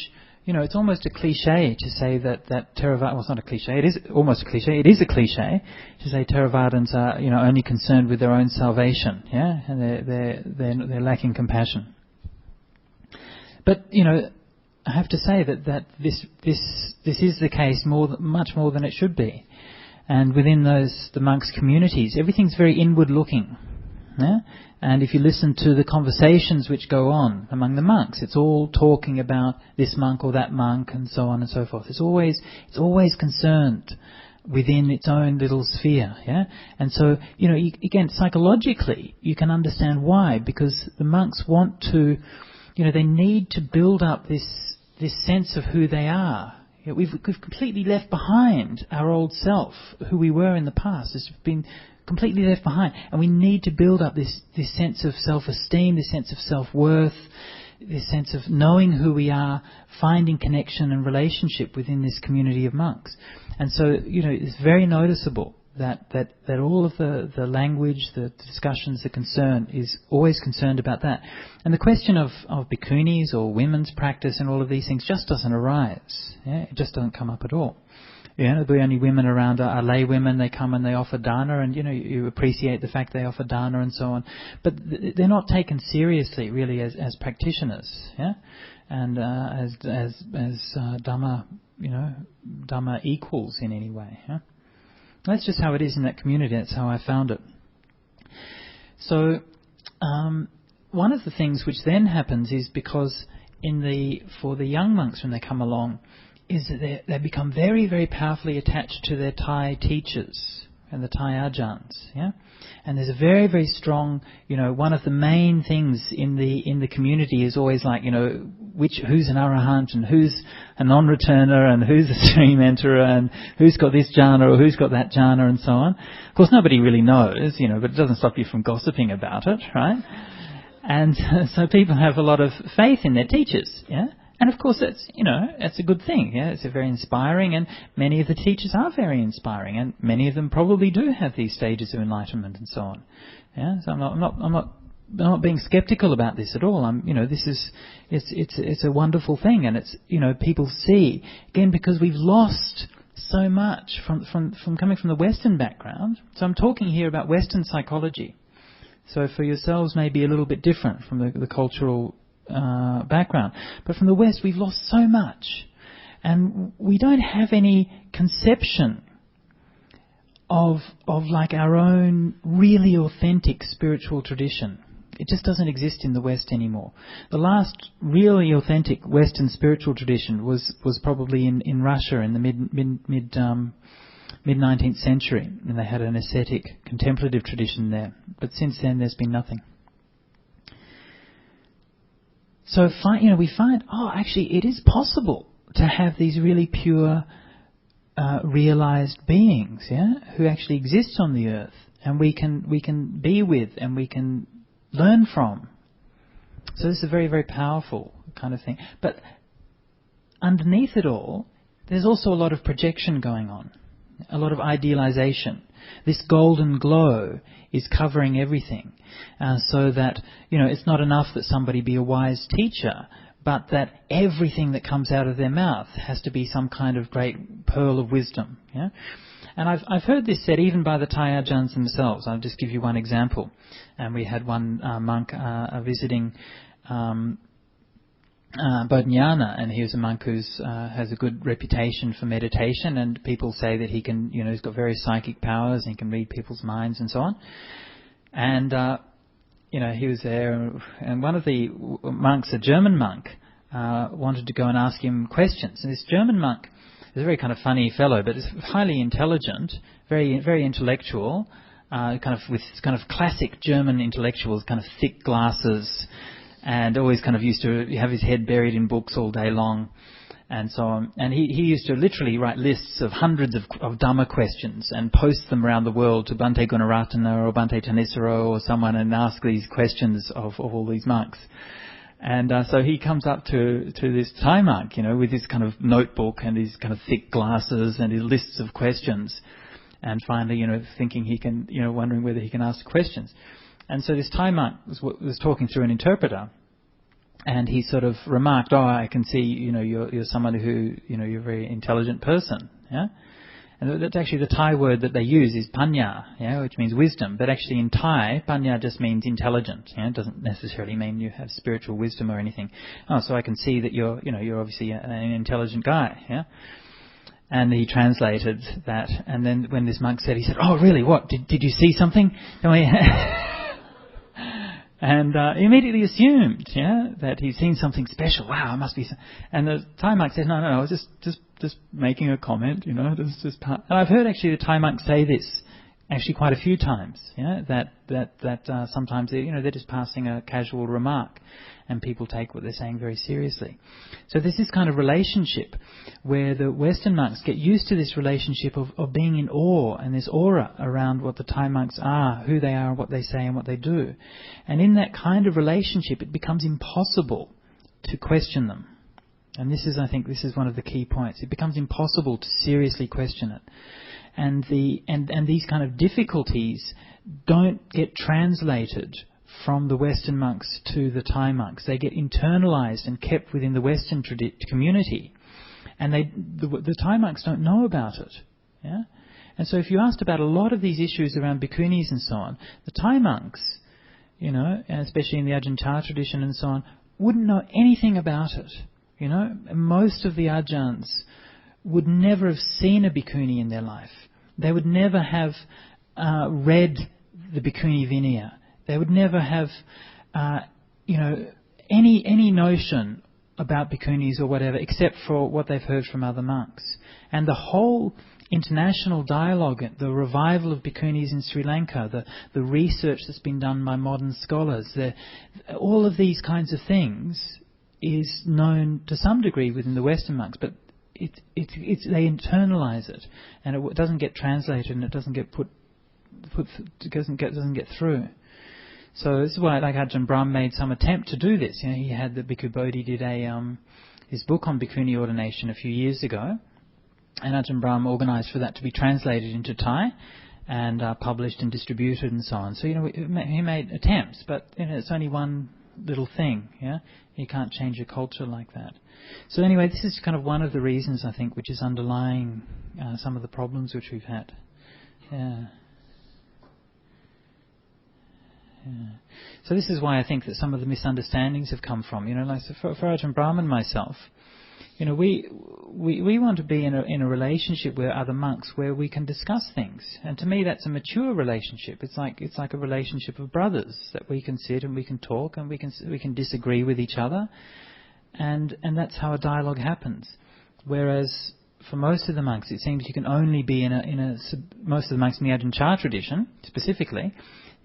Speaker 1: it's almost a cliche to say that Theravada, well, it's not a cliche, it is almost a cliche, it is a cliche to say Theravadins are, only concerned with their own salvation, yeah, and they're lacking compassion. But, I have to say that this is the case much more than it should be. And within the monks' communities, everything's very inward looking, yeah? And if you listen to the conversations which go on among the monks, it's all talking about this monk or that monk and so on and so forth. It's always concerned within its own little sphere, yeah? And so, again, psychologically, you can understand why, because the monks want to, they need to build up this sense of who they are. We've completely left behind our old self, who we were in the past. It's been completely left behind, and we need to build up this sense of self-esteem, this sense of self-worth, this sense of knowing who we are, finding connection and relationship within this community of monks. And so, it's very noticeable that all of the language, the discussions, the concern is always concerned about that. And the question of bhikkhunis or women's practice and all of these things just doesn't arise. Yeah? It just doesn't come up at all. The only women around are lay women. They come and they offer dana, and you appreciate the fact they offer dana and so on. But they're not taken seriously, really, as practitioners, yeah, and as dhamma, dhamma equals in any way. Yeah? That's just how it is in that community. That's how I found it. So one of the things which then happens is because for the young monks when they come along, is that they become very, very powerfully attached to their Thai teachers and the Thai Ajahns, yeah. And there's a very, very strong, one of the main things in the community is always like, who's an arahant and who's a non-returner and who's a stream enterer and who's got this jhana or who's got that jhana and so on. Of course, nobody really knows, but it doesn't stop you from gossiping about it, right? And so people have a lot of faith in their teachers, yeah. And of course, that's a good thing. Yeah, it's very inspiring, and many of the teachers are very inspiring, and many of them probably do have these stages of enlightenment and so on. Yeah, so I'm not being skeptical about this at all. It's a wonderful thing, and it's people see again because we've lost so much from coming from the Western background. So I'm talking here about Western psychology. So for yourselves, maybe a little bit different from the cultural background. But from the West, we've lost so much. And we don't have any conception of like our own really authentic spiritual tradition. It just doesn't exist in the West anymore. The last really authentic Western spiritual tradition was probably in Russia in the mid-19th century, and they had an ascetic contemplative tradition there. But since then, there's been nothing. So we find, actually, it is possible to have these really pure, realized beings, yeah, who actually exist on the earth, and we can be with, and we can learn from. So this is a very, very powerful kind of thing. But underneath it all, there's also a lot of projection going on, a lot of idealization. This golden glow is covering everything, so that it's not enough that somebody be a wise teacher, but that everything that comes out of their mouth has to be some kind of great pearl of wisdom. Yeah, and I've heard this said even by the Thai Ajahns themselves. I'll just give you one example. And we had one monk visiting Bodhinyana, and he was a monk who has a good reputation for meditation, and people say that he can, he's got various psychic powers and he can read people's minds and so on. And he was there, and one of the monks, a German monk, wanted to go and ask him questions. And this German monk is a very kind of funny fellow, but is highly intelligent, very, very intellectual, with kind of classic German intellectuals, kind of thick glasses, and always kind of used to have his head buried in books all day long, and so on. And he used to literally write lists of hundreds of Dhamma questions and post them around the world to Bhante Gunaratana or Bhante Tanisaro or someone and ask these questions of all these monks. And so he comes up to this Thai monk, with his kind of notebook and his kind of thick glasses and his lists of questions. And finally, thinking he can, wondering whether he can ask questions. And so this Thai monk was talking through an interpreter, and he sort of remarked, I can see, you're someone who, you're a very intelligent person, yeah? And that's actually the Thai word that they use is panya, yeah, which means wisdom. But actually in Thai, panya just means intelligent, yeah? It doesn't necessarily mean you have spiritual wisdom or anything. So I can see that you're obviously an intelligent guy, yeah? And he translated that, and then when this monk said, he said, really, what, did you see something? And he immediately assumed, that he'd seen something special. Wow, it must be. And the Thai monk said, no, I was just making a comment, this is just part. And I've heard actually the Thai monk say this actually quite a few times, that sometimes they're just passing a casual remark, and people take what they're saying very seriously. So there's this kind of relationship where the Western monks get used to this relationship of being in awe, and this aura around what the Thai monks are, who they are, what they say and what they do. And in that kind of relationship, it becomes impossible to question them. And I think this is one of the key points. It becomes impossible to seriously question it. and these kind of difficulties don't get translated from the Western monks to the Thai monks. They get internalized and kept within the Western community, and the Thai monks don't know about it. Yeah, and so if you asked about a lot of these issues around bhikkhunis and so on, the Thai monks, you know, and especially in the Ajahn Chah tradition and so on, wouldn't know anything about it. You know, most of the Ajahns would never have seen a bhikkhuni in their life. They would never have read the Bhikkhuni Vinaya. They would never have, any notion about bhikkhunis or whatever, except for what they've heard from other monks. And the whole international dialogue, the revival of bhikkhunis in Sri Lanka, the research that's been done by modern scholars, all of these kinds of things is known to some degree within the Western monks, but they internalize it, and it doesn't get translated, and it doesn't get doesn't get through. So this is why, like, Ajahn Brahm made some attempt to do this. You know, he had the Bhikkhu Bodhi did his book on Bhikkhuni ordination a few years ago, and Ajahn Brahm organised for that to be translated into Thai and published and distributed and so on. So, you know, he made attempts, but, you know, it's only one little thing. Yeah, you can't change a culture like that. So anyway, this is kind of one of the reasons, I think, which is underlying some of the problems which we've had. Yeah. So this is why I think that some of the misunderstandings have come from. You know, like for Ajahn Brahm and myself, you know, we want to be in a relationship with other monks where we can discuss things, and to me that's a mature relationship. It's like a relationship of brothers, that we can sit and we can talk and we can disagree with each other, and that's how a dialogue happens. Whereas for most of the monks, it seems you can only be most of the monks in the Ajahn Chah tradition specifically,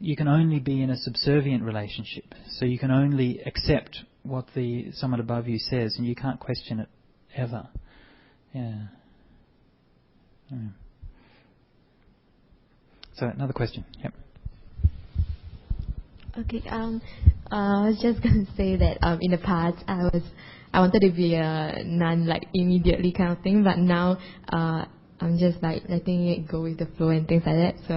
Speaker 1: you can only be in a subservient relationship. So you can only accept what someone above you says, and you can't question it ever. Yeah. So another question. Yep.
Speaker 6: Okay. I was just going to say that in the past I wanted to be a nun, like immediately kind of thing, but now I'm just like letting it go with the flow and things like that. So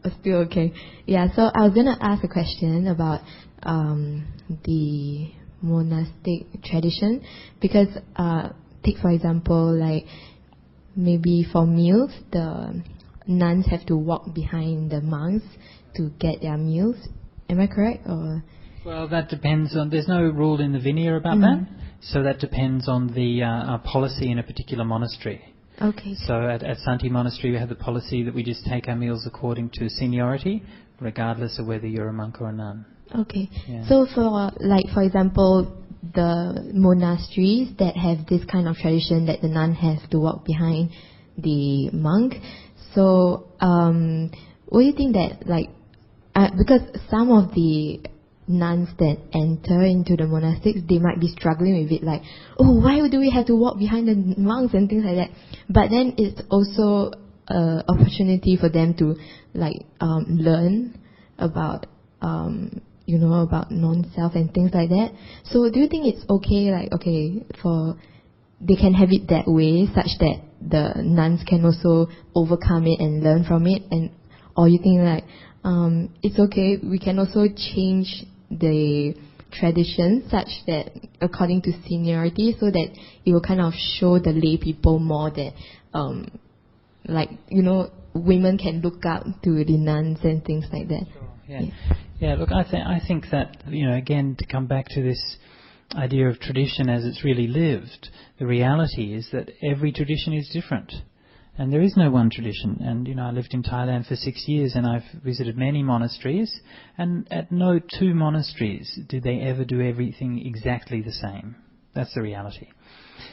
Speaker 6: I'm still okay. Yeah. So I was going to ask a question about the monastic tradition, because take for example, like maybe for meals, the nuns have to walk behind the monks to get their meals. Am I correct? Or
Speaker 1: well, that depends on. There's no rule in the Vinaya about that, so that depends on the policy in a particular monastery.
Speaker 6: Okay.
Speaker 1: So at Santi Monastery, we have the policy that we just take our meals according to seniority, regardless of whether you're a monk or a nun.
Speaker 6: Okay.
Speaker 1: Yeah.
Speaker 6: So for example, the monasteries that have this kind of tradition that the nun has to walk behind the monk. So what do you think that, like, because some of the nuns that enter into the monastics, they might be struggling with it, like, oh, why do we have to walk behind the monks and things like that? But then it's also an opportunity for them to, like, learn about about non-self and things like that. So do you think it's okay, like, okay, they can have it that way, such that the nuns can also overcome it and learn from it, or you think like it's okay, we can also change the tradition such that according to seniority, so that it will kind of show the lay people more that women can look up to the nuns and things like that.
Speaker 1: Sure, yeah. Look, I think that, again, to come back to this idea of tradition as it's really lived, the reality is that every tradition is different, and there is no one tradition. And I lived in Thailand for 6 years, and I've visited many monasteries, and at no two monasteries did they ever do everything exactly the same. That's the reality.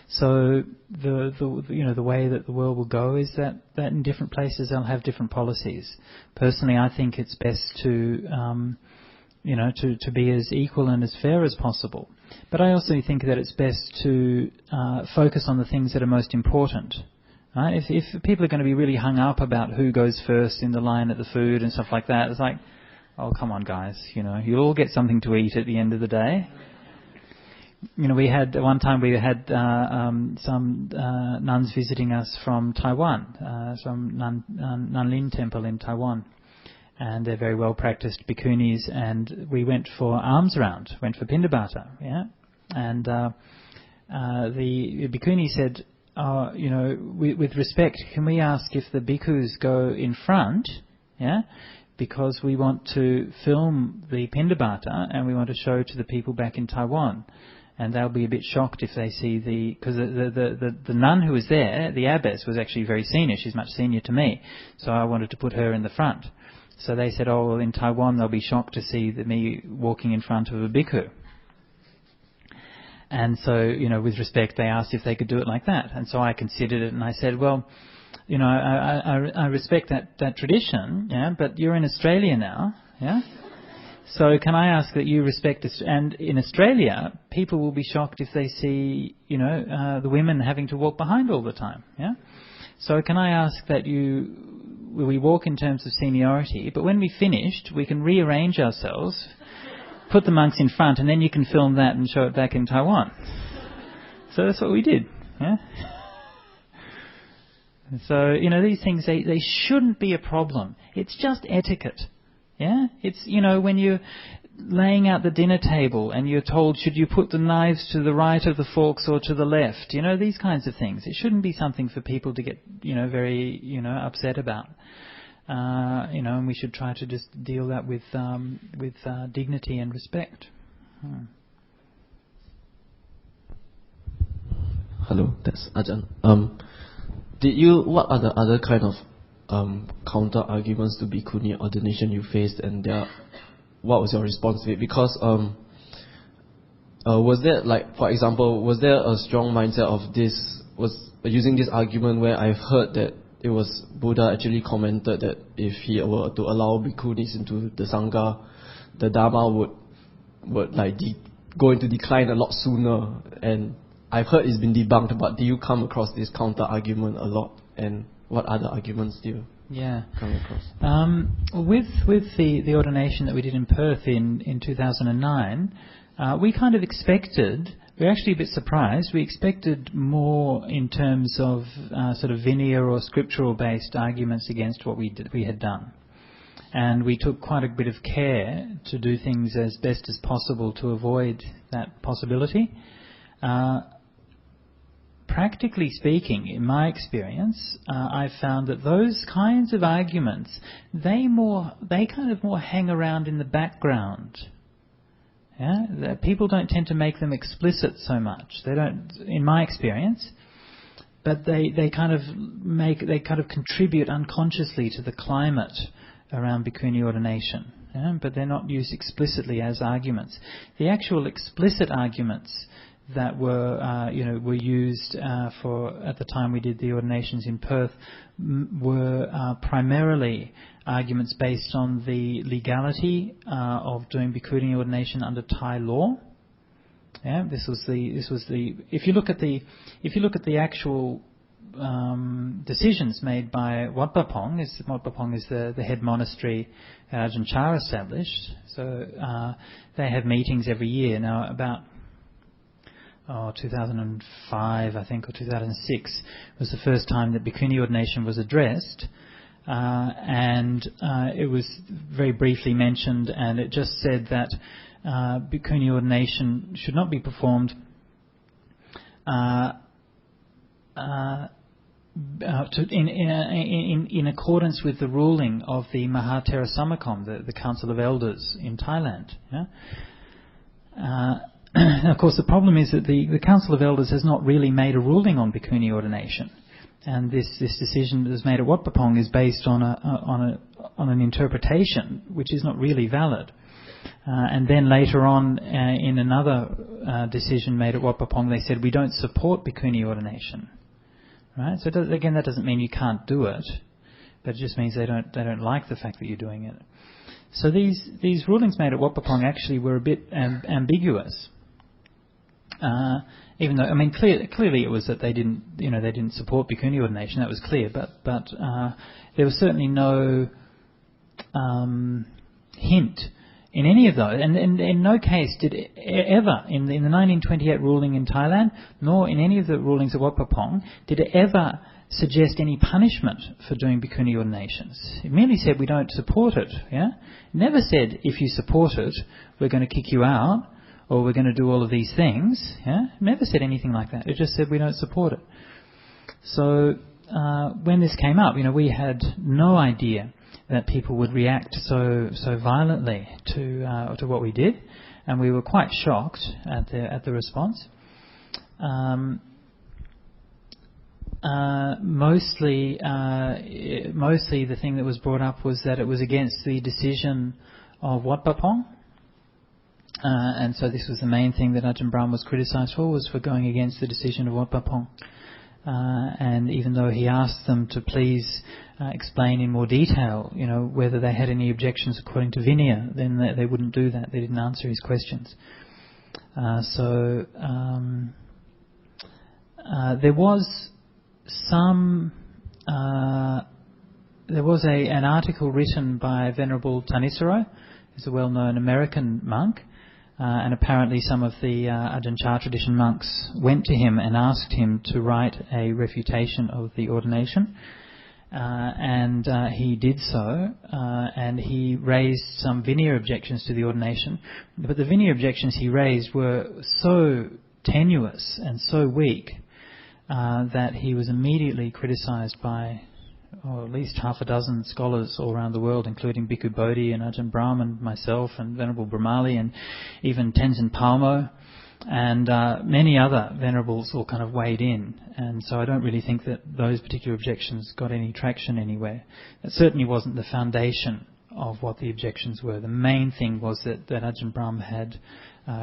Speaker 1: So the way that the world will go is that in different places they'll have different policies. Personally, I think it's best to be as equal and as fair as possible. But I also think that it's best to focus on the things that are most important. Right? If people are going to be really hung up about who goes first in the line at the food and stuff like that, it's like, oh, come on, guys, you'll all get something to eat at the end of the day. we had some nuns visiting us from Taiwan, from Nanlin Temple in Taiwan, and they're very well practiced bhikkhunis. And we went for alms round, went for pindabata, and the bhikkhuni said, with respect, can we ask if the bhikkhus go in front, because we want to film the pindabata and we want to show to the people back in Taiwan. And they'll be a bit shocked if they see because the nun who was there, the abbess, was actually very senior. She's much senior to me. So I wanted to put her in the front. So they said, oh, well, in Taiwan they'll be shocked to see me walking in front of a bhikkhu. And so, with respect, they asked if they could do it like that. And so I considered it and I said, well, I respect that tradition, but you're in Australia now, So can I ask that you respect this? And in Australia, people will be shocked if they see, the women having to walk behind all the time, So can I ask that we walk in terms of seniority, but when we finished, we can rearrange ourselves, put the monks in front, and then you can film that and show it back in Taiwan. So that's what we did, So, these things, they shouldn't be a problem. It's just etiquette. It's, when you're laying out the dinner table and you're told, should you put the knives to the right of the forks or to the left? These kinds of things. It shouldn't be something for people to get, very, upset about. And we should try to just deal that with dignity and respect.
Speaker 7: Hello, that's Ajahn. What are the other kind of counter arguments to Bhikkhuni ordination you faced, and what was your response to it? Because was there, for example, was there a strong mindset of using this argument where I've heard that it was Buddha actually commented that if he were to allow bhikkhunis into the Sangha, the Dharma would go into decline a lot sooner. And I've heard it's been debunked, but do you come across this counter argument a lot? And what other arguments do you come across?
Speaker 1: With the ordination that we did in Perth in 2009, we kind of expected. We were actually a bit surprised. We expected more in terms of sort of Vinaya or scriptural-based arguments against what we had done. And we took quite a bit of care to do things as best as possible to avoid that possibility. Practically speaking, in my experience, I've found that those kinds of arguments, they kind of more hang around in the background. That people don't tend to make them explicit so much. They don't, in my experience, but they kind of contribute unconsciously to the climate around Bhikkhuni ordination. But they're not used explicitly as arguments. The actual explicit arguments that were used for at the time we did the ordinations in Perth were primarily arguments based on the legality of doing Bhikkhuni ordination under Thai law. This was the if you look at the actual decisions made by Wat Pah Pong is the head monastery Ajahn Chah established. So they have meetings every year now. About 2005, I think, or 2006 was the first time that Bhikkhuni ordination was addressed, and it was very briefly mentioned, and it just said that Bhikkhuni ordination should not be performed in accordance with the ruling of the Mahathera Samakom, the Council of Elders in Thailand. Of course, the problem is that the Council of Elders has not really made a ruling on Bhikkhuni ordination, and this decision that was made at Wat Pah Pong is based on an interpretation which is not really valid. And then later on, in another decision made at Wat Pah Pong, they said we don't support Bhikkhuni ordination. Right? So again, that doesn't mean you can't do it, but it just means they don't like the fact that you're doing it. So these rulings made at Wat Pah Pong actually were a bit ambiguous. Even though, I mean, clearly it was that they didn't support Bhikkhuni ordination. That was clear, but there was certainly no hint in any of those, and in no case did it ever, in the 1928 ruling in Thailand, nor in any of the rulings of Wat Pah Pong, did it ever suggest any punishment for doing bhikkhuni ordinations. It merely said we don't support it. Yeah, it never said if you support it, we're going to kick you out or we're going to do all of these things. Yeah, it never said anything like that. It just said we don't support it. So when this came up, we had no idea that people would react so violently to what we did, and we were quite shocked at the response. Mostly the thing that was brought up was that it was against the decision of Wat Pah Pong, and so this was the main thing that Ajahn Brahm was criticised for, was for going against the decision of Wat Pah Pong. And even though he asked them to please explain in more detail, whether they had any objections according to Vinaya, then they wouldn't do that. They didn't answer his questions. There was an article written by Venerable Thanissaro, who's a well-known American monk, and apparently some of the Ajahn Chah tradition monks went to him and asked him to write a refutation of the ordination, and he did so, and he raised some Vinaya objections to the ordination, but the Vinaya objections he raised were so tenuous and so weak that he was immediately criticised by at least half a dozen scholars all around the world, including Bhikkhu Bodhi and Ajahn Brahm and myself and Venerable Brahmali and even Tenzin Palmo and many other venerables all kind of weighed in. And so I don't really think that those particular objections got any traction anywhere. It certainly wasn't the foundation of what the objections were. The main thing was that Ajahn Brahm had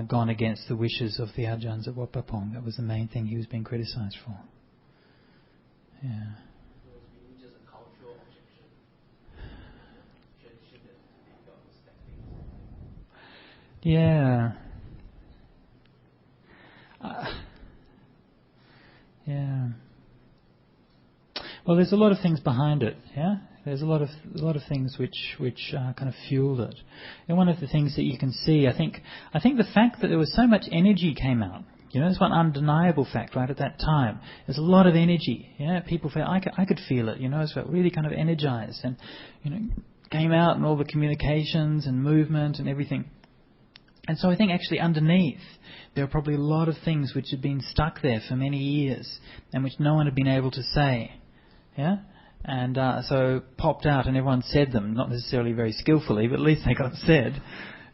Speaker 1: gone against the wishes of the Ajahns at Wat Pah Pong. That was the main thing he was being criticised for. Yeah. Yeah. Yeah. Well, there's a lot of things behind it. Yeah. There's a lot of things which kind of fueled it. And one of the things that you can see, I think the fact that there was so much energy came out. It's one undeniable fact, right? At that time, there's a lot of energy. People felt I could feel it. I felt really kind of energized, and came out in all the communications and movement and everything. And so I think actually underneath there are probably a lot of things which had been stuck there for many years and which no one had been able to say. Yeah? And so popped out and everyone said them, not necessarily very skillfully, but at least they got said.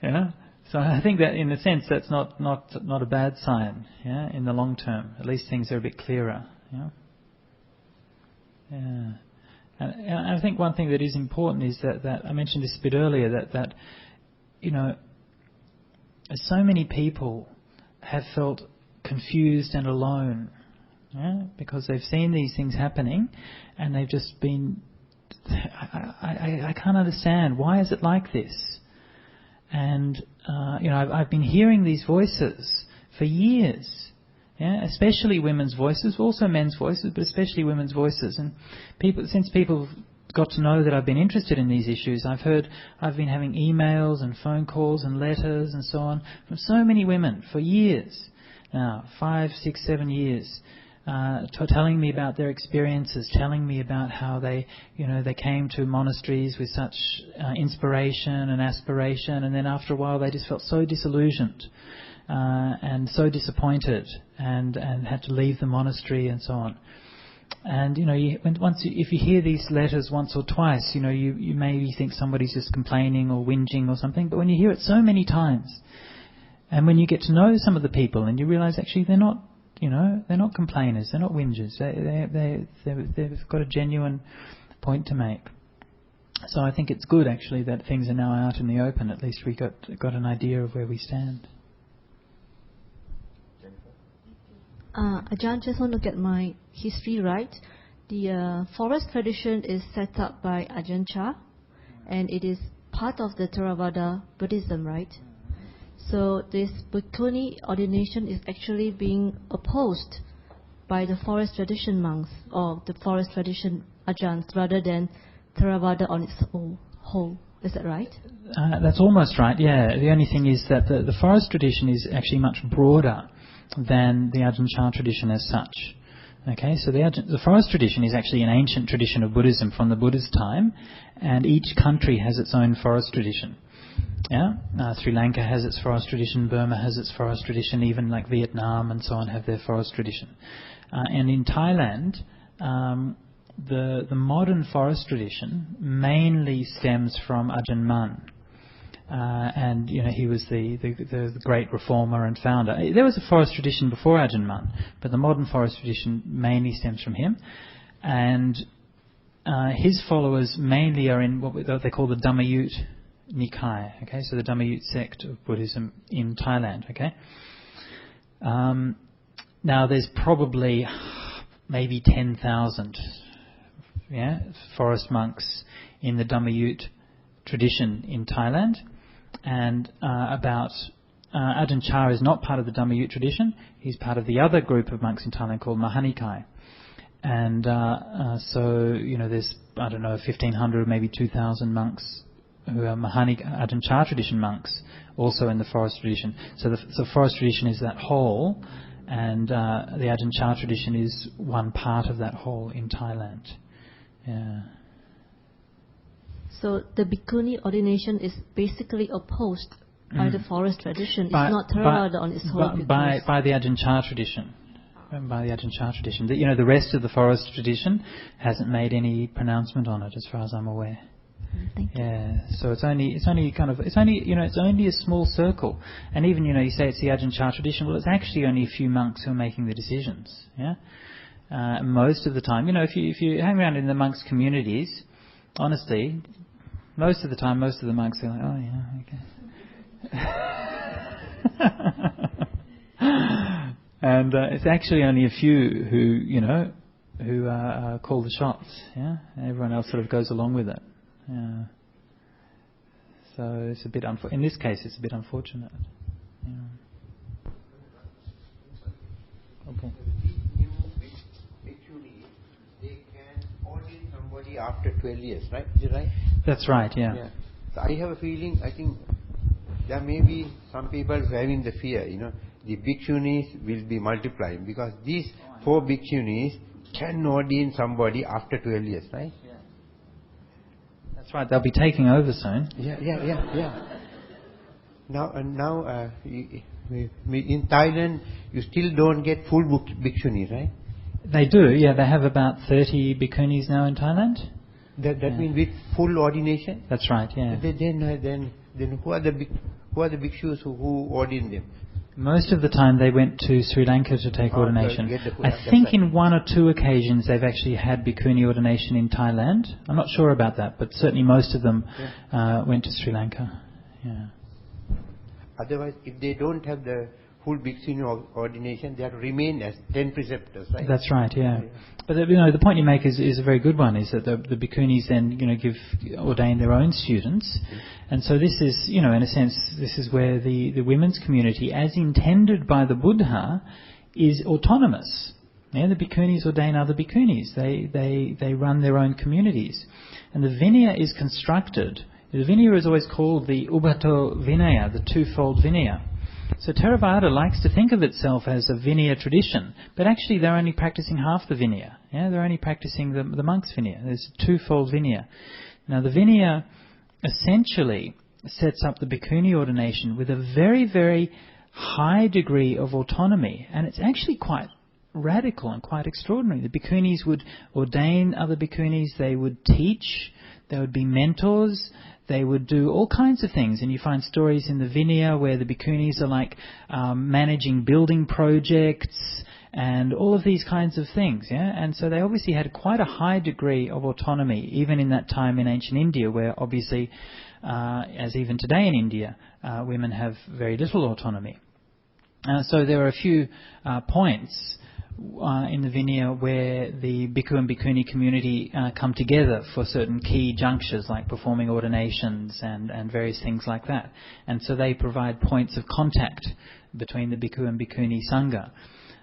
Speaker 1: Yeah? So I think that in a sense that's not a bad sign, yeah, in the long term. At least things are a bit clearer. Yeah. Yeah. And I think one thing that is important is that I mentioned this a bit earlier, that so many people have felt confused and alone, yeah, because they've seen these things happening and they've just been, I can't understand, why is it like this? And I've been hearing these voices for years, yeah, especially women's voices, also men's voices, but especially women's voices. And since people got to know that I've been interested in these issues, I've been having emails and phone calls and letters and so on from so many women for years now, 5, 6, 7 years, telling me about their experiences, telling me about how they came to monasteries with such inspiration and aspiration, and then after a while they just felt so disillusioned and so disappointed and had to leave the monastery and so on. And if you hear these letters once or twice, you maybe think somebody's just complaining or whinging or something, but when you hear it so many times, and when you get to know some of the people and you realise actually they're not complainers, they're not whingers, they've got a genuine point to make. So I think it's good actually that things are now out in the open. At least we got an idea of where we stand.
Speaker 2: Ajahn, just want to get my history right. The forest tradition is set up by Ajahn Chah, and it is part of the Theravada Buddhism, right? So this Bhikkuni ordination is actually being opposed by the forest tradition monks or the forest tradition Ajahns rather than Theravada on its whole. Is that right?
Speaker 1: That's almost right, yeah. The only thing is that the forest tradition is actually much broader than the Ajahn Chah tradition as such. Okay, so the forest tradition is actually an ancient tradition of Buddhism from the Buddha's time, and each country has its own forest tradition. Yeah, Sri Lanka has its forest tradition, Burma has its forest tradition, even like Vietnam and so on have their forest tradition. And in Thailand, the modern forest tradition mainly stems from Ajahn Mun. And he was the great reformer and founder. There was a forest tradition before Ajahn Mun, but the modern forest tradition mainly stems from him. And his followers mainly are in what they call the Dhammayut Nikaya. Okay, so the Dhammayut sect of Buddhism in Thailand. Okay. Now there's probably maybe 10,000 forest monks in the Dhammayut tradition in Thailand, and Ajahn Chah is not part of the Dhammayut tradition. He's part of the other group of monks in Thailand called Mahanikai, and so there's 1,500, maybe 2,000 monks who are Ajahn Chah tradition monks, also in the forest tradition. So the forest tradition is that whole, and the Ajahn Chah tradition is one part of that whole in Thailand. Yeah.
Speaker 2: So the Bhikkhuni ordination is basically opposed by the forest tradition. It's not Theravada on its whole.
Speaker 1: By the Ajahn Chah tradition. By the Ajahn Chah tradition. The rest of the forest tradition hasn't made any pronouncement on it, as far as I'm aware.
Speaker 2: Thank you.
Speaker 1: Yeah. So it's only a small circle. And even you say it's the Ajahn Chah tradition. Well, it's actually only a few monks who are making the decisions. Yeah. Most of the time, if you hang around in the monks' communities, honestly, most of the time, most of the monks are like, oh yeah, okay. And it's actually only a few who call the shots. Yeah, and everyone else sort of goes along with it. Yeah. So it's a bit in this case, it's a bit unfortunate. Yeah. Okay.
Speaker 8: After 12 years, right? Is it right?
Speaker 1: That's right, yeah.
Speaker 8: So I have a feeling, I think there may be some people having the fear, the bhikshunis will be multiplying, because these 4 bhikshunis can ordain somebody after 12 years, right?
Speaker 1: Yeah. That's right, they'll be taking over soon.
Speaker 8: Yeah. Now, in Thailand, you still don't get full bhikshunis, right?
Speaker 1: They do, yeah. They have about 30 bhikkhunis now in Thailand.
Speaker 8: That means with full ordination?
Speaker 1: That's right, yeah.
Speaker 8: Then who are the bhikshus who ordained them?
Speaker 1: Most of the time they went to Sri Lanka to take ordination. I think in 1 or 2 occasions they've actually had bhikkhuni ordination in Thailand. I'm not sure about that, but certainly most of them went to Sri Lanka. Yeah.
Speaker 8: Otherwise, if they don't have the full bhikshuni ordination, they have to remain as 10 preceptors, right?
Speaker 1: That's right, yeah. But the point you make is a very good one, is that the bhikkhunis then ordain their own students, and so this is in a sense this is where the women's community, as intended by the Buddha, is autonomous. Yeah, the bhikkhunis ordain other bhikkhunis. They run their own communities, and the Vinaya is constructed. The Vinaya is always called the Ubhato Vinaya, the twofold Vinaya. So Theravada likes to think of itself as a Vinaya tradition, but actually they're only practicing half the Vinaya. Yeah, they're only practicing the monks' Vinaya. There's a twofold Vinaya. Now the Vinaya essentially sets up the bhikkhuni ordination with a very, very high degree of autonomy, and it's actually quite radical and quite extraordinary. The bhikkhunis would ordain other bhikkhunis, they would teach, they would be mentors, they would do all kinds of things, and you find stories in the Vinaya where the bhikkhunis are like managing building projects and all of these kinds of things, yeah. And so they obviously had quite a high degree of autonomy, even in that time in ancient India, where obviously, as even today in India, women have very little autonomy. So there are a few points in the Vinaya where the bhikkhu and bhikkhuni community come together for certain key junctures, like performing ordinations and various things like that. And so they provide points of contact between the bhikkhu and bhikkhuni sangha.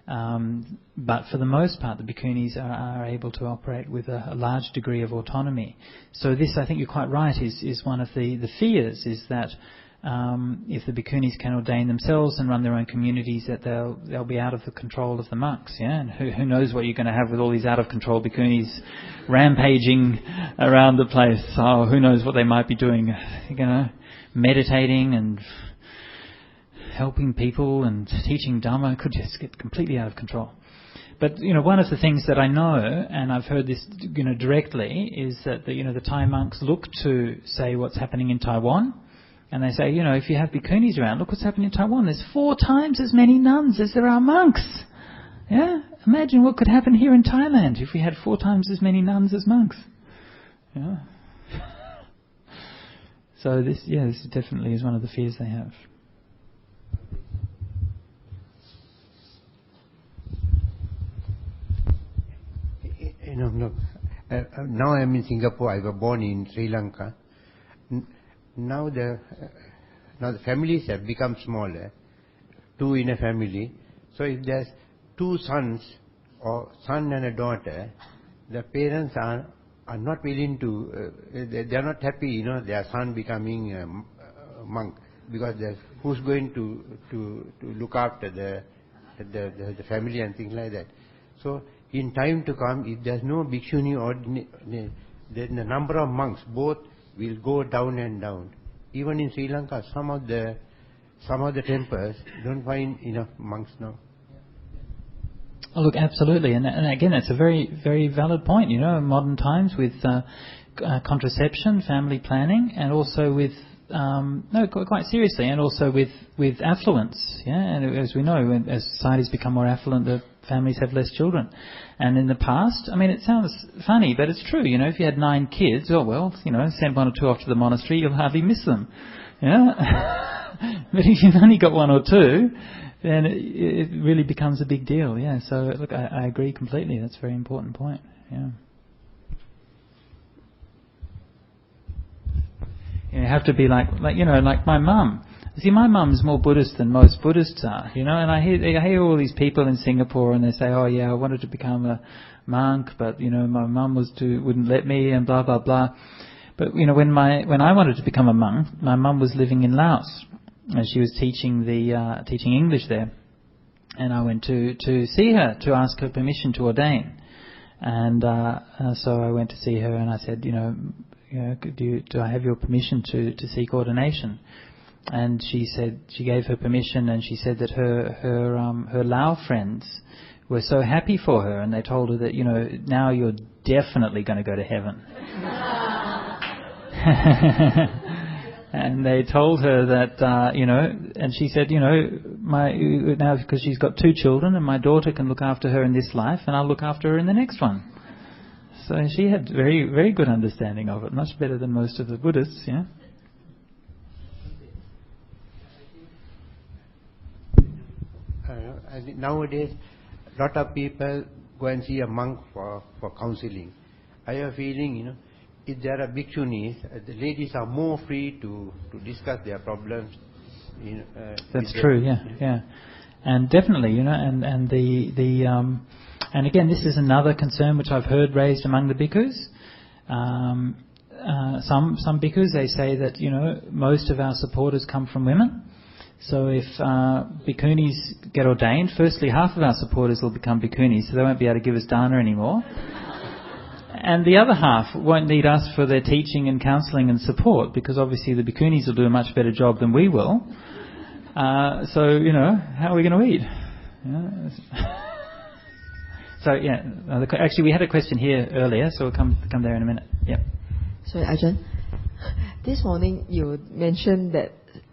Speaker 1: But for the most part, the bhikkhunis are able to operate with a large degree of autonomy. So this, I think you're quite right, is one of the fears, is that if the bhikkhunis can ordain themselves and run their own communities, that they'll be out of the control of the monks, yeah. And who knows what you're going to have with all these out of control bhikkhunis rampaging around the place? Oh, who knows what they might be doing? Meditating and helping people and teaching Dhamma could just get completely out of control. But one of the things that I know, and I've heard this directly, is that the Thai monks look to say what's happening in Taiwan. And they say, if you have bhikkhunis around, look what's happening in Taiwan. There's 4 times as many nuns as there are monks. Yeah? Imagine what could happen here in Thailand if we had 4 times as many nuns as monks. Yeah. So this definitely is one of the fears they have.
Speaker 8: Now I'm in Singapore. I was born in Sri Lanka. Now the families have become smaller, 2 in a family. So if there's 2 sons or son and a daughter, the parents are not willing to. They are not happy, their son becoming a monk, because who's going to look after the family and things like that. So in time to come, if there's no bhikshuni then the number of monks both will go down and down. Even in Sri Lanka, some of the temples don't find enough monks now.
Speaker 1: Oh, look, absolutely, and again, that's a very, very valid point. In modern times with contraception, family planning, and also with quite seriously, and also with affluence. Yeah, and as we know, as societies become more affluent, the families have less children. And in the past, it sounds funny, but it's true. If you had 9 kids, send 1 or 2 off to the monastery, you'll hardly miss them. Yeah. But if you've only got 1 or 2, then it really becomes a big deal. Yeah. So look, I agree completely. That's a very important point. Yeah. You have to be like my mum. See, my mum's more Buddhist than most Buddhists are, and I hear all these people in Singapore, and they say, oh yeah, I wanted to become a monk, but my mum wouldn't let me, and blah blah blah. But when I wanted to become a monk, my mum was living in Laos, and she was teaching English there, and I went to see her to ask her permission to ordain, and so I went to see her, and I said, do I have your permission to seek ordination? And she said she gave her permission, and she said that her Lao friends were so happy for her, and they told her that now you're definitely going to go to heaven. And they told her that and she said now because she's got 2 children, and my daughter can look after her in this life, and I'll look after her in the next one. So she had very, very good understanding of it, much better than most of the Buddhists. Yeah.
Speaker 8: Nowadays, a lot of people go and see a monk for counseling. I have a feeling, if there are bhikshunis, the ladies are more free to discuss their problems.
Speaker 1: That's true. Yeah, and definitely, and and again, this is another concern which I've heard raised among the bhikkhus. Some bhikkhus, they say that most of our supporters come from women. So if bhikkhunis get ordained, firstly, half of our supporters will become bhikkhunis, so they won't be able to give us dana anymore. And the other half won't need us for their teaching and counselling and support, because obviously the bhikkhunis will do a much better job than we will. So, how are we going to eat? So, actually we had a question here earlier, so we'll come there in a minute. Yep.
Speaker 6: Sorry, Ajahn. This morning you mentioned that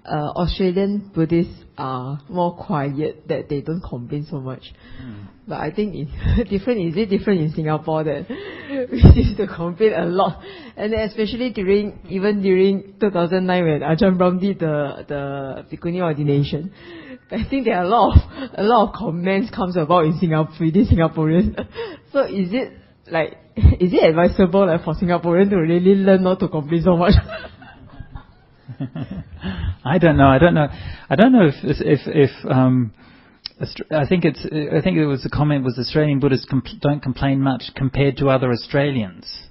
Speaker 6: Australian Buddhists are more quiet, that they don't complain so much. But I think is it different in Singapore that we used to complain a lot, and especially during 2009 when Ajahn Brahm did the Bhikkuni ordination. I think there are a lot of comments comes about in Singapore within Singaporeans. So is it advisable for Singaporeans to really learn not to complain so much?
Speaker 1: I don't know. I don't know if I think it was the comment was Australian Buddhists don't complain much compared to other Australians.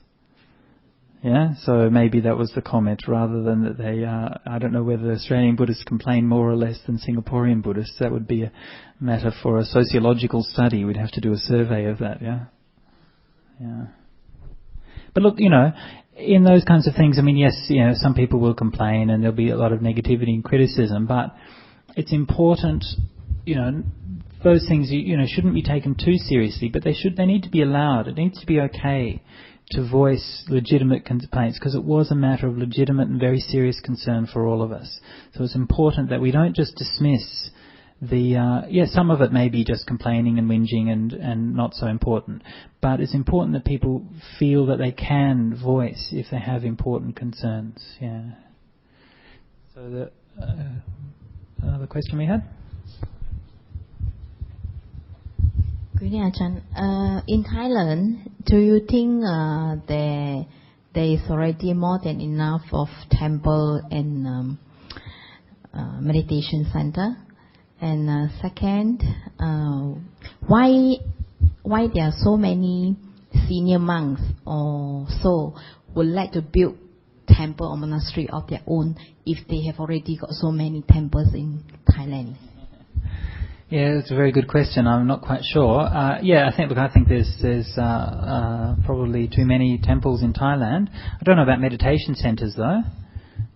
Speaker 1: Yeah, so maybe that was the comment rather than that they. I don't know whether Australian Buddhists complain more or less than Singaporean Buddhists. That would be a matter for a sociological study. We'd have to do a survey of that. Yeah. But look, in those kinds of things, I mean, yes, some people will complain and there'll be a lot of negativity and criticism, but it's important, those things, shouldn't be taken too seriously, but they need to be allowed. It needs to be okay to voice legitimate complaints, because it was a matter of legitimate and very serious concern for all of us. So it's important that we don't just dismiss some of it may be just complaining and whinging and not so important, but it's important that people feel that they can voice if they have important concerns. Yeah. So another question we had?
Speaker 6: Good day, Ajahn. In Thailand, do you think there is already more than enough of temple and meditation center? And second, why there are so many senior monks or so would like to build temple or monastery of their own if they have already got so many temples in Thailand?
Speaker 1: Yeah, that's a very good question. I'm not quite sure. I think there's probably too many temples in Thailand. I don't know about meditation centres though.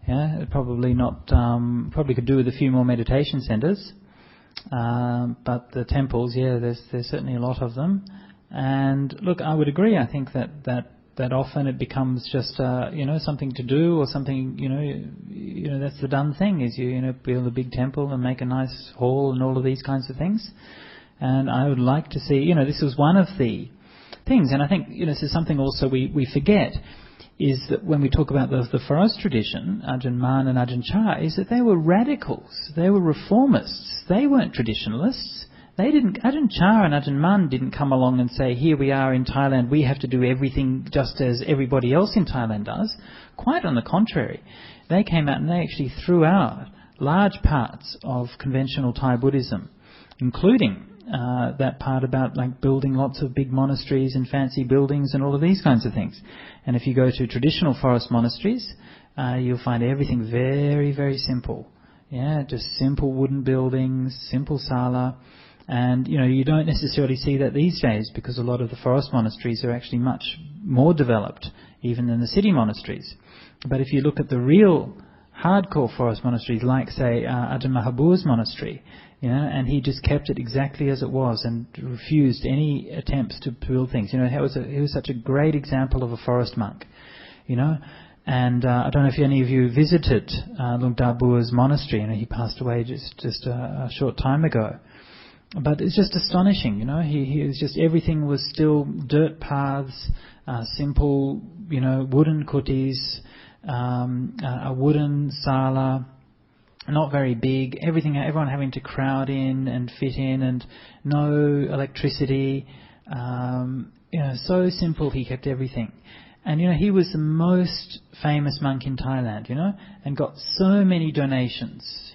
Speaker 1: Yeah, probably not. Probably could do with a few more meditation centres. But the temples, there's certainly a lot of them. And look, I would agree. I think that often it becomes just something to do or something. That's the done thing. Is build a big temple and make a nice hall and all of these kinds of things. And I would like to see. This was one of the things. And I think this is something also we forget. Is that when we talk about the forest tradition, Ajahn Man and Ajahn Chah, is that they were radicals, they were reformists, they weren't traditionalists. Ajahn Chah and Ajahn Man didn't come along and say, here we are in Thailand, we have to do everything just as everybody else in Thailand does. Quite on the contrary. They came out and they actually threw out large parts of conventional Thai Buddhism, including that part about like building lots of big monasteries and fancy buildings and all of these kinds of things. And if you go to traditional forest monasteries, you'll find everything very, very simple. Yeah, just simple wooden buildings, simple sala. And, you don't necessarily see that these days because a lot of the forest monasteries are actually much more developed even than the city monasteries. But if you look at the real hardcore forest monasteries like, say, Ajahn Mahabur's monastery, and he just kept it exactly as it was and refused any attempts to build things. He was such a great example of a forest monk, And I don't know if any of you visited Luang Dabur's monastery. He passed away just a short time ago. But it's just astonishing, He was just, everything was still dirt paths, simple, wooden kutis, a wooden sala, not very big. Everyone having to crowd in and fit in, and no electricity. So simple. He kept everything. And, he was the most famous monk in Thailand, and got so many donations,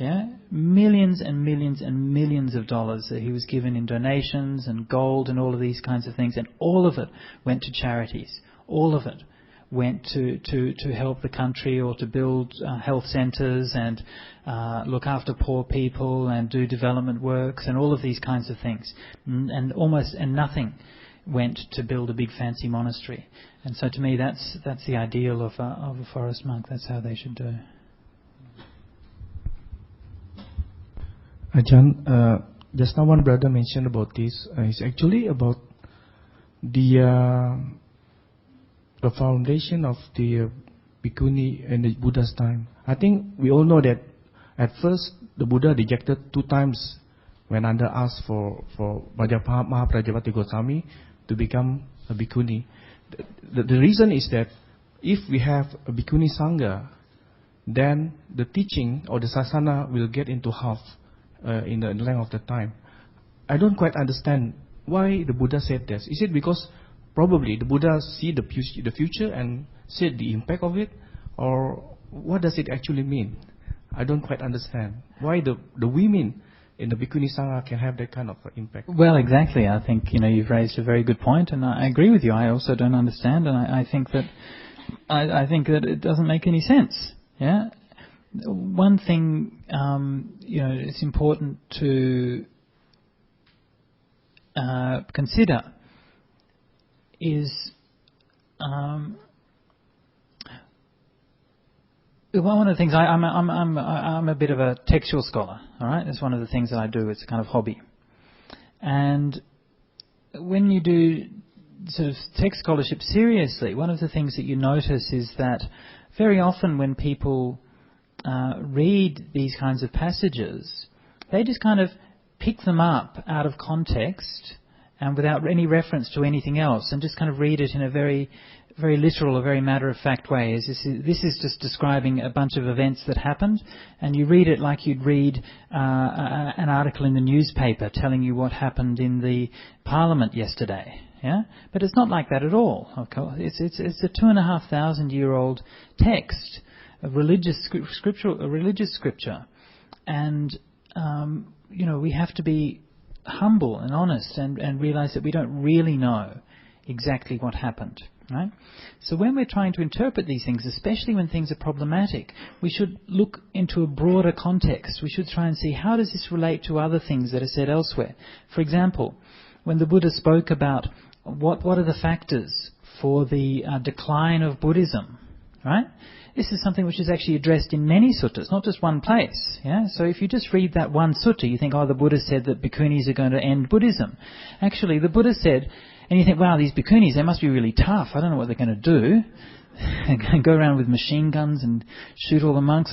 Speaker 1: millions and millions and millions of dollars that he was given in donations and gold and all of these kinds of things. And all of it went to charities. All of it went to help the country or to build health centres and look after poor people and do development works and all of these kinds of things. And nothing went to build a big fancy monastery. And so to me that's the ideal of a forest monk. That's how they should do.
Speaker 9: Ajahn, just now one brother mentioned about this. It's actually about the foundation of the Bhikkuni in the Buddha's time. I think we all know that at first the Buddha rejected 2 times when Nanda asked for Mahaprajapati Goswami to become a Bhikkhuni. The reason is that if we have a Bhikkhuni Sangha, then the teaching or the sasana will get into half in the length of the time. I don't quite understand why the Buddha said this. Is it because probably the Buddha see the future and said the impact of it? Or what does it actually mean? I don't quite understand. Why the women in the Bhikkhuni Sangha can have that kind of impact?
Speaker 1: Well, exactly. I think, you've raised a very good point, and I agree with you. I also don't understand, and I think that it doesn't make any sense. Yeah. One thing, it's important to consider is one of the things I'm a bit of a textual scholar. All right, it's one of the things that I do. It's a kind of hobby, and when you do sort of text scholarship seriously, one of the things that you notice is that very often when people read these kinds of passages, they just kind of pick them up out of context and without any reference to anything else, and just kind of read it in a very, very literal, a very matter-of-fact way. This is just describing a bunch of events that happened, and you read it like you'd read an article in the newspaper telling you what happened in the Parliament yesterday. Yeah, but it's not like that at all. Of course, it's a 2,500-year-old text, a religious scripture, and we have to be humble and honest and realize that we don't really know exactly what happened. Right? So when we're trying to interpret these things, especially when things are problematic, we should look into a broader context. We should try and see, how does this relate to other things that are said elsewhere? For example, when the Buddha spoke about what are the factors for the decline of Buddhism, right? This is something which is actually addressed in many suttas, not just one place. Yeah. So if you just read that one sutta, you think, the Buddha said that bhikkhunis are going to end Buddhism. Actually, the Buddha said, and you think, wow, these bhikkhunis, they must be really tough. I don't know what they're going to do. They're going to go around with machine guns and shoot all the monks.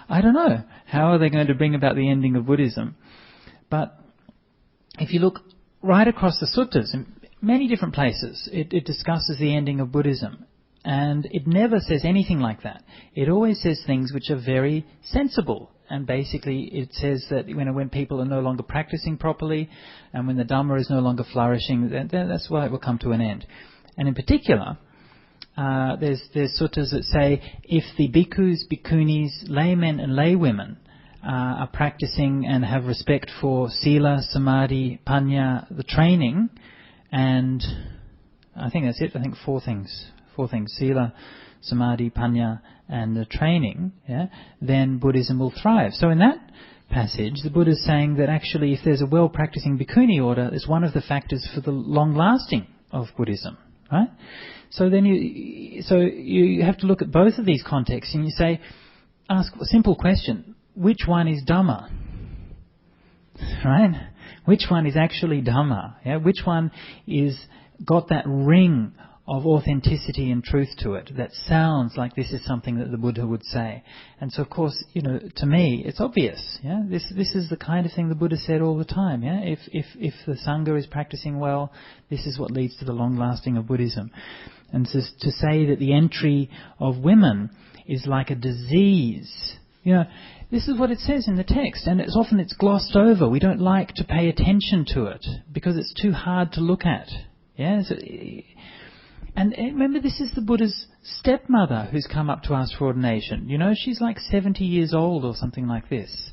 Speaker 1: I don't know. How are they going to bring about the ending of Buddhism? But if you look right across the suttas, in many different places, it discusses the ending of Buddhism. And it never says anything like that. It always says things which are very sensible. And basically it says that when people are no longer practicing properly and when the Dhamma is no longer flourishing, that's why it will come to an end. And in particular, there's suttas that say if the bhikkhus, bhikkhunis, laymen and laywomen are practicing and have respect for sila, samadhi, panya, the training, and I think that's it. I think four things. Sila, samadhi, panya and the training, then Buddhism will thrive. So in that passage, the Buddha is saying that actually if there's a well-practicing bhikkhuni order, it's one of the factors for the long-lasting of Buddhism, right? So then you have to look at both of these contexts and ask a simple question, which one is Dhamma? Right? Which one is actually Dhamma? Yeah? Which one is got that ring of authenticity and truth to it that sounds like this is something that the Buddha would say? And so, of course, to me, it's obvious. Yeah, this is the kind of thing the Buddha said all the time. Yeah, if the Sangha is practicing well, this is what leads to the long lasting of Buddhism. And to say that the entry of women is like a disease, this is what it says in the text, and it's glossed over. We don't like to pay attention to it because it's too hard to look at. Yeah. And remember, this is the Buddha's stepmother who's come up to ask for ordination. She's like 70 years old or something like this.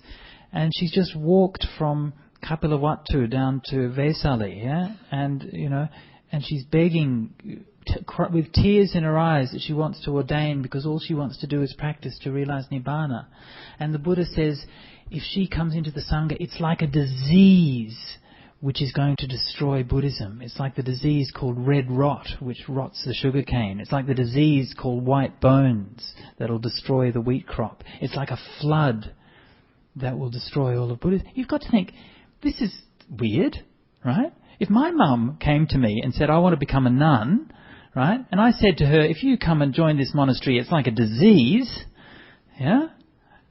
Speaker 1: And she's just walked from Kapilavatthu down to Vesali, yeah? And she's begging with tears in her eyes that she wants to ordain because all she wants to do is practice to realize Nibbana. And the Buddha says, if she comes into the Sangha, it's like a disease which is going to destroy Buddhism. It's like the disease called red rot, which rots the sugarcane. It's like the disease called white bones that will destroy the wheat crop. It's like a flood that will destroy all of Buddhism. You've got to think, this is weird, right? If my mum came to me and said, I want to become a nun, right? And I said to her, if you come and join this monastery, it's like a disease, yeah?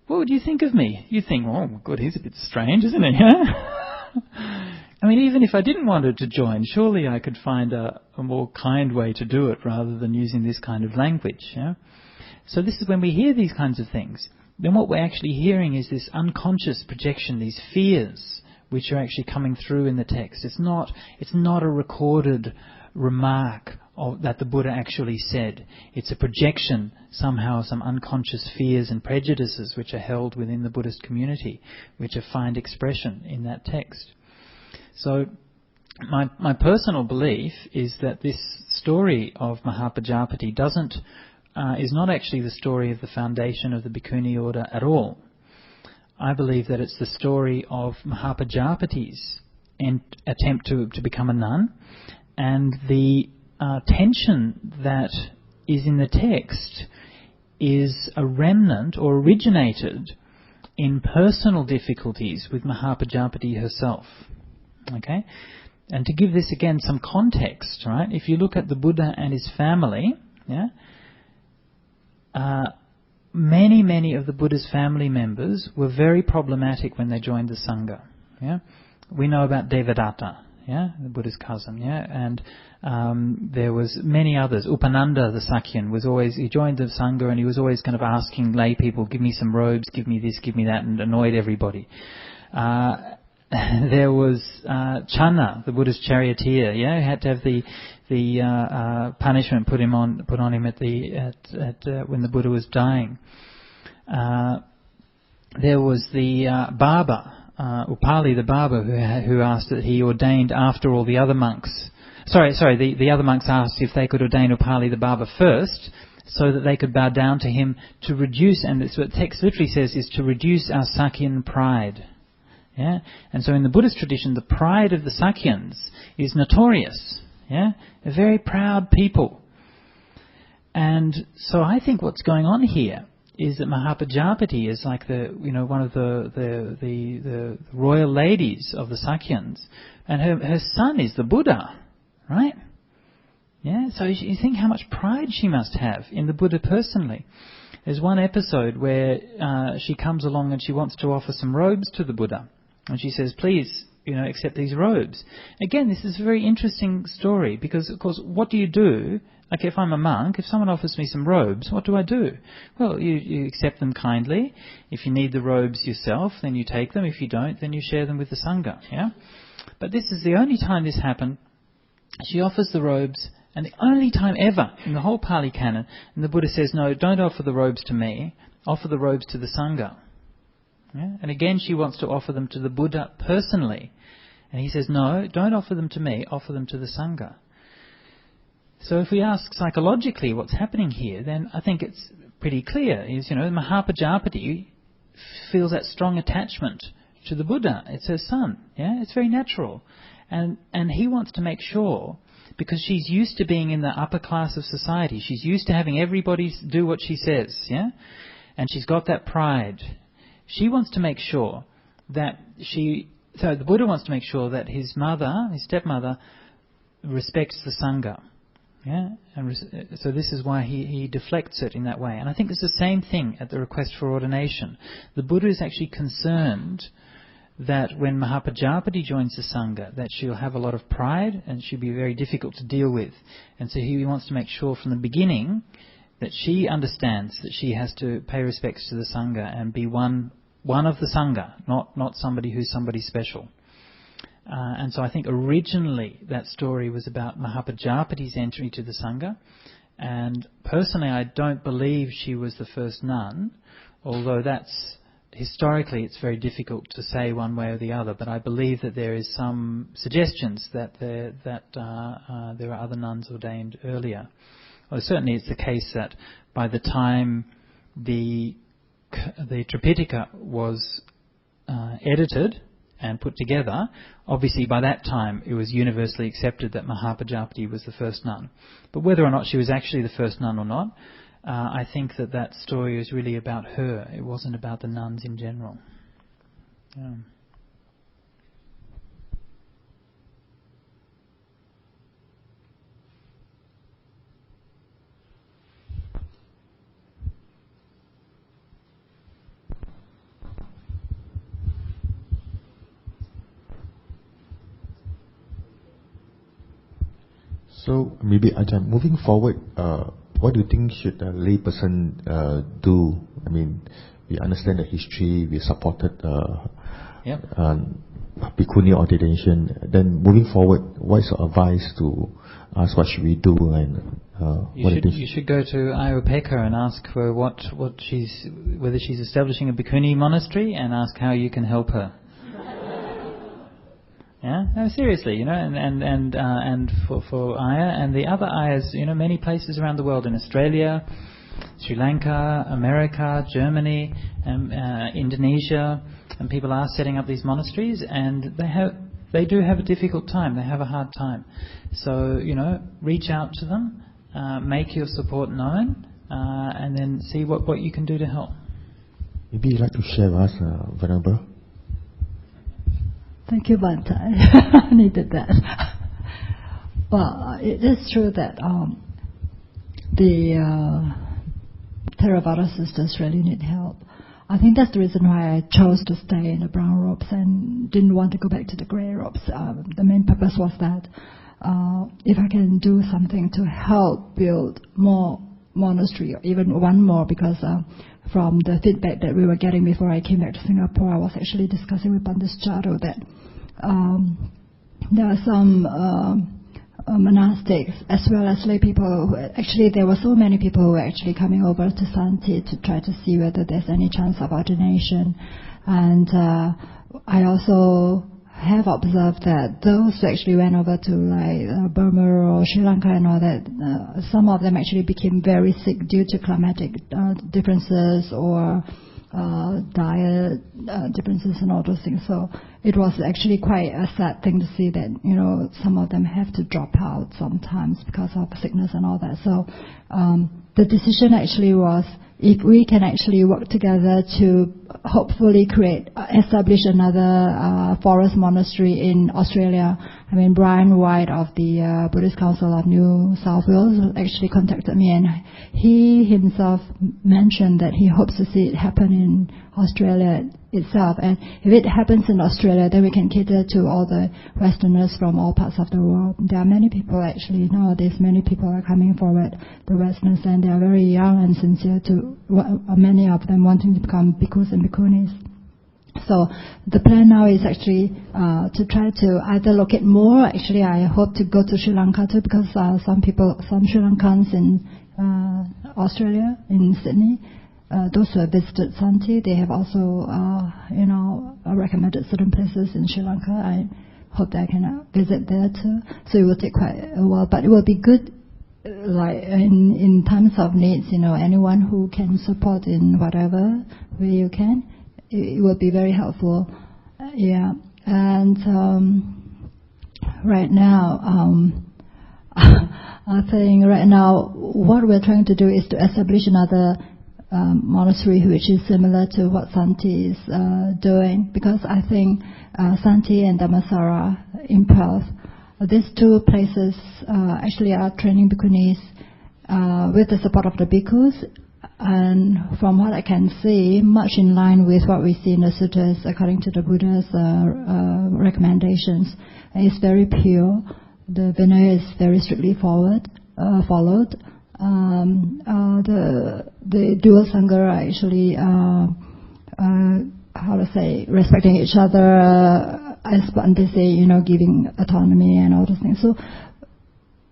Speaker 1: What would you think of me? You'd think, oh, good, he's a bit strange, isn't he? Yeah? I mean, even if I didn't want her to join, surely I could find a more kind way to do it rather than using this kind of language. Yeah? So this is when we hear these kinds of things, then what we're actually hearing is this unconscious projection, these fears, which are actually coming through in the text. It's not a recorded remark that the Buddha actually said. It's a projection, somehow, some unconscious fears and prejudices which are held within the Buddhist community, which find expression in that text. So my personal belief is that this story of Mahapajapati is not actually the story of the foundation of the Bhikkhuni order at all. I believe that it's the story of Mahapajapati's attempt to become a nun, and the tension that is in the text is a remnant or originated in personal difficulties with Mahapajapati herself. Okay? And to give this again some context, right? If you look at the Buddha and his family, many of the Buddha's family members were very problematic when they joined the Sangha. Yeah? We know about Devadatta, the Buddha's cousin, and there was many others. Upananda, the Sakyan, he joined the Sangha and he was always kind of asking lay people, give me some robes, give me this, give me that, and annoyed everybody. There was Channa, the Buddha's charioteer, who had to have the punishment put on him when the Buddha was dying. There was the barber, Upali the barber, who asked that he ordained after all the other monks. The other monks asked if they could ordain Upali the barber first, so that they could bow down to him to reduce, and it's what the text literally says, is to reduce our Sakyan pride. Yeah? And so in the Buddhist tradition, the pride of the Sakyans is notorious. Yeah? They're very proud people. And so I think what's going on here is that Mahapajapati is like one of the royal ladies of the Sakyans, and her son is the Buddha, right? Yeah, so you think how much pride she must have in the Buddha personally. There's one episode where she comes along and she wants to offer some robes to the Buddha. And she says, please, accept these robes. Again, this is a very interesting story because, of course, what do you do? Like if I'm a monk, if someone offers me some robes, what do I do? Well, you accept them kindly. If you need the robes yourself, then you take them. If you don't, then you share them with the Sangha. Yeah? But this is the only time this happened. She offers the robes, and the only time ever in the whole Pali Canon, and the Buddha says, no, don't offer the robes to me, offer the robes to the Sangha. Yeah? And again, she wants to offer them to the Buddha personally. And he says, no, don't offer them to me, offer them to the Sangha. So if we ask psychologically what's happening here, then I think it's pretty clear. Mahapajapati feels that strong attachment to the Buddha. It's her son. Yeah, it's very natural. And he wants to make sure, because she's used to being in the upper class of society, she's used to having everybody do what she says, yeah? And she's got that pride. She wants to make sure that the Buddha wants to make sure that his stepmother, respects the Sangha. Yeah? And so this is why he deflects it in that way. And I think it's the same thing at the request for ordination. The Buddha is actually concerned that when Mahapajapati joins the Sangha, that she'll have a lot of pride and she'll be very difficult to deal with. And so he wants to make sure from the beginning that she understands that she has to pay respects to the Sangha and be one of the Sangha, not somebody who's somebody special. And so I think originally that story was about Mahapajapati's entry to the Sangha. And personally, I don't believe she was the first nun, although historically it's very difficult to say one way or the other. But I believe that there is some suggestions that there are other nuns ordained earlier. Well, certainly it's the case that by the time the Tripitaka was edited and put together, obviously by that time it was universally accepted that Mahapajapati was the first nun. But whether or not she was actually the first nun or not, I think that story is really about her. It wasn't about the nuns in general. Yeah.
Speaker 4: So maybe Ajahn, moving forward, what do you think should a layperson do? I mean, we understand the history, we supported
Speaker 1: Yep.
Speaker 4: Bhikkuni ordination. Then moving forward, what is your advice to us? What should we do? And
Speaker 1: you should go to Ayurveda and ask her whether she's establishing a Bhikkhuni monastery, and ask how you can help her. Yeah, no, seriously, and for Ayah and the other Ayahs, many places around the world, in Australia, Sri Lanka, America, Germany, Indonesia, and people are setting up these monasteries, and they do have a difficult time. They have a hard time. So, reach out to them, make your support known, and then see what you can do to help.
Speaker 4: Maybe you'd like to share with us, Venerable?
Speaker 3: Thank you, Bante. I needed that. Well, it is true that the Theravada sisters really need help. I think that's the reason why I chose to stay in the brown robes and didn't want to go back to the grey robes. The main purpose was that if I can do something to help build more monastery, or even one more, because from the feedback that we were getting before I came back to Singapore, I was actually discussing with Buddhist Sujato that there are some monastics as well as lay people. Actually, there were so many people who were actually coming over to Santi to try to see whether there's any chance of ordination. And I also have observed that those who actually went over to Burma or Sri Lanka and all that, some of them actually became very sick due to climatic differences or diet differences and all those things. So it was actually quite a sad thing to see that, some of them have to drop out sometimes because of sickness and all that. So the decision actually was, if we can actually work together to hopefully establish another forest monastery in Australia. I mean, Brian White of the Buddhist Council of New South Wales actually contacted me, and he himself mentioned that he hopes to see it happen in Australia itself. And if it happens in Australia, then we can cater to all the Westerners from all parts of the world. There are many people actually nowadays. Many people are coming forward, the Westerners, and they are very young and sincere. Many of them wanting to become bhikkhus and bhikkhunis. So the plan now is actually to try to either locate more. Actually, I hope to go to Sri Lanka too, because some Sri Lankans in Australia, in Sydney, those who have visited Santi, they have also, recommended certain places in Sri Lanka. I hope that I can visit there too. So it will take quite a while, but it will be good, in times of needs. Anyone who can support in whatever way you can, it will be very helpful. Yeah, and right now, I think right now what we're trying to do is to establish another monastery which is similar to what Santi is doing, because I think Santi and Dhammasara in Perth, these two places actually are training bhikkhunis with the support of the bhikkhus, and from what I can see, much in line with what we see in the suttas according to the Buddha's recommendations. It's very pure. The Vinaya is very strictly followed. The dual sangha are actually respecting each other, as they say, giving autonomy and all those things. So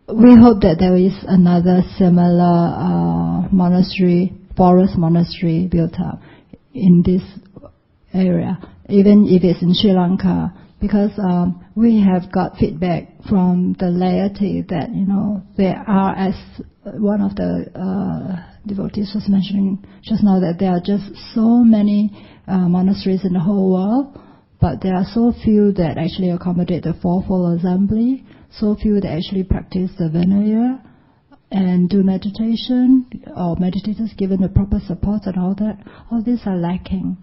Speaker 3: we hope that there is another similar forest monastery built up in this area, even if it's in Sri Lanka, because we have got feedback from the laity that, there are, as one of the devotees was mentioning just now, that there are just so many monasteries in the whole world, but there are so few that actually accommodate the fourfold assembly, so few that actually practice the Vinaya and do meditation, or meditators given the proper support and all that. All these are lacking.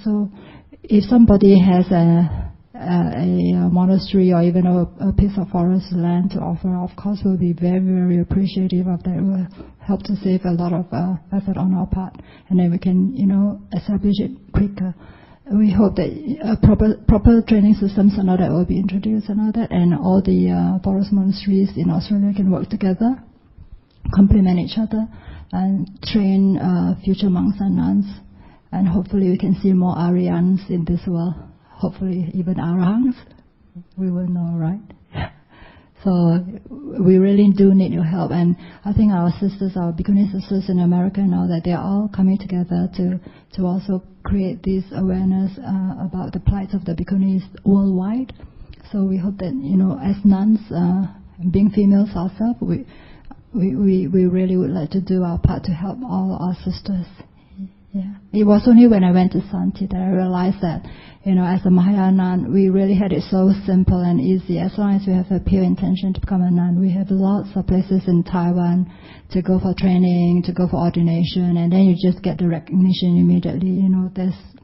Speaker 3: So if somebody has a monastery or even a piece of forest land to offer, of course we'll be very, very appreciative of that. It will help to save a lot of effort on our part, and then we can, establish it quicker. We hope that proper training systems and all that will be introduced and all that, and all the forest monasteries in Australia can work together, complement each other, and train future monks and nuns and hopefully we can see more Aryans in this world. Hopefully even Arahants. We will know, right? So we really do need your help, and I think our sisters, our Bhikkhuni sisters in America now, that they are all coming together to also create this awareness about the plight of the Bhikkhunis worldwide. So we hope that, as nuns, being females ourselves, we really would like to do our part to help all our sisters. Yeah. It was only when I went to Santi that I realized that, as a Mahayana nun, we really had it so simple and easy. As long as we have a pure intention to become a nun, we have lots of places in Taiwan to go for training, to go for ordination, and then you just get the recognition immediately.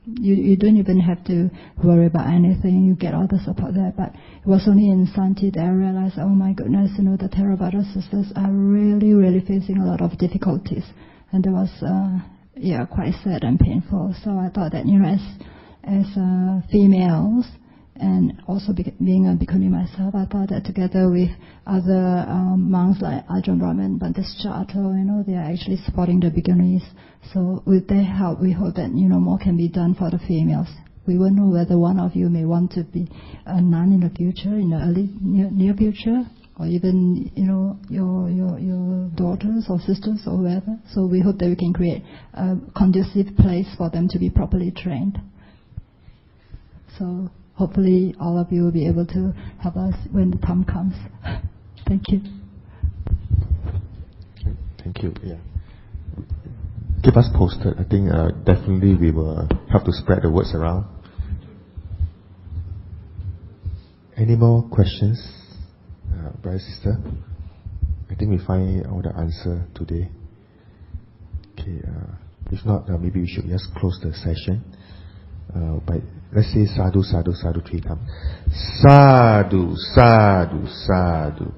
Speaker 3: You don't even have to worry about anything. You get all the support there. But it was only in Santi that I realized, oh my goodness, the Theravada sisters are really, really facing a lot of difficulties, and there was quite sad and painful. So I thought that, as females, and also being a Bhikkhuni myself, I thought that together with other monks like Ajahn and Buddhist Sujato, they are actually supporting the Bhikkhunis. So with their help, we hope that, more can be done for the females. We will know whether one of you may want to be a nun in the future, in the early near future, or even, your daughters or sisters or whoever. So we hope that we can create a conducive place for them to be properly trained. So hopefully all of you will be able to help us when the time comes. Thank you.
Speaker 4: Thank you. Yeah. Keep us posted. I think definitely we will have to spread the words around. Any more questions? Brother, sister, I think we find all the answer today. Okay, if not, maybe we should just close the session. But let's say sadhu, sadhu, sadhu 3 times. Sadhu, sadhu, sadhu.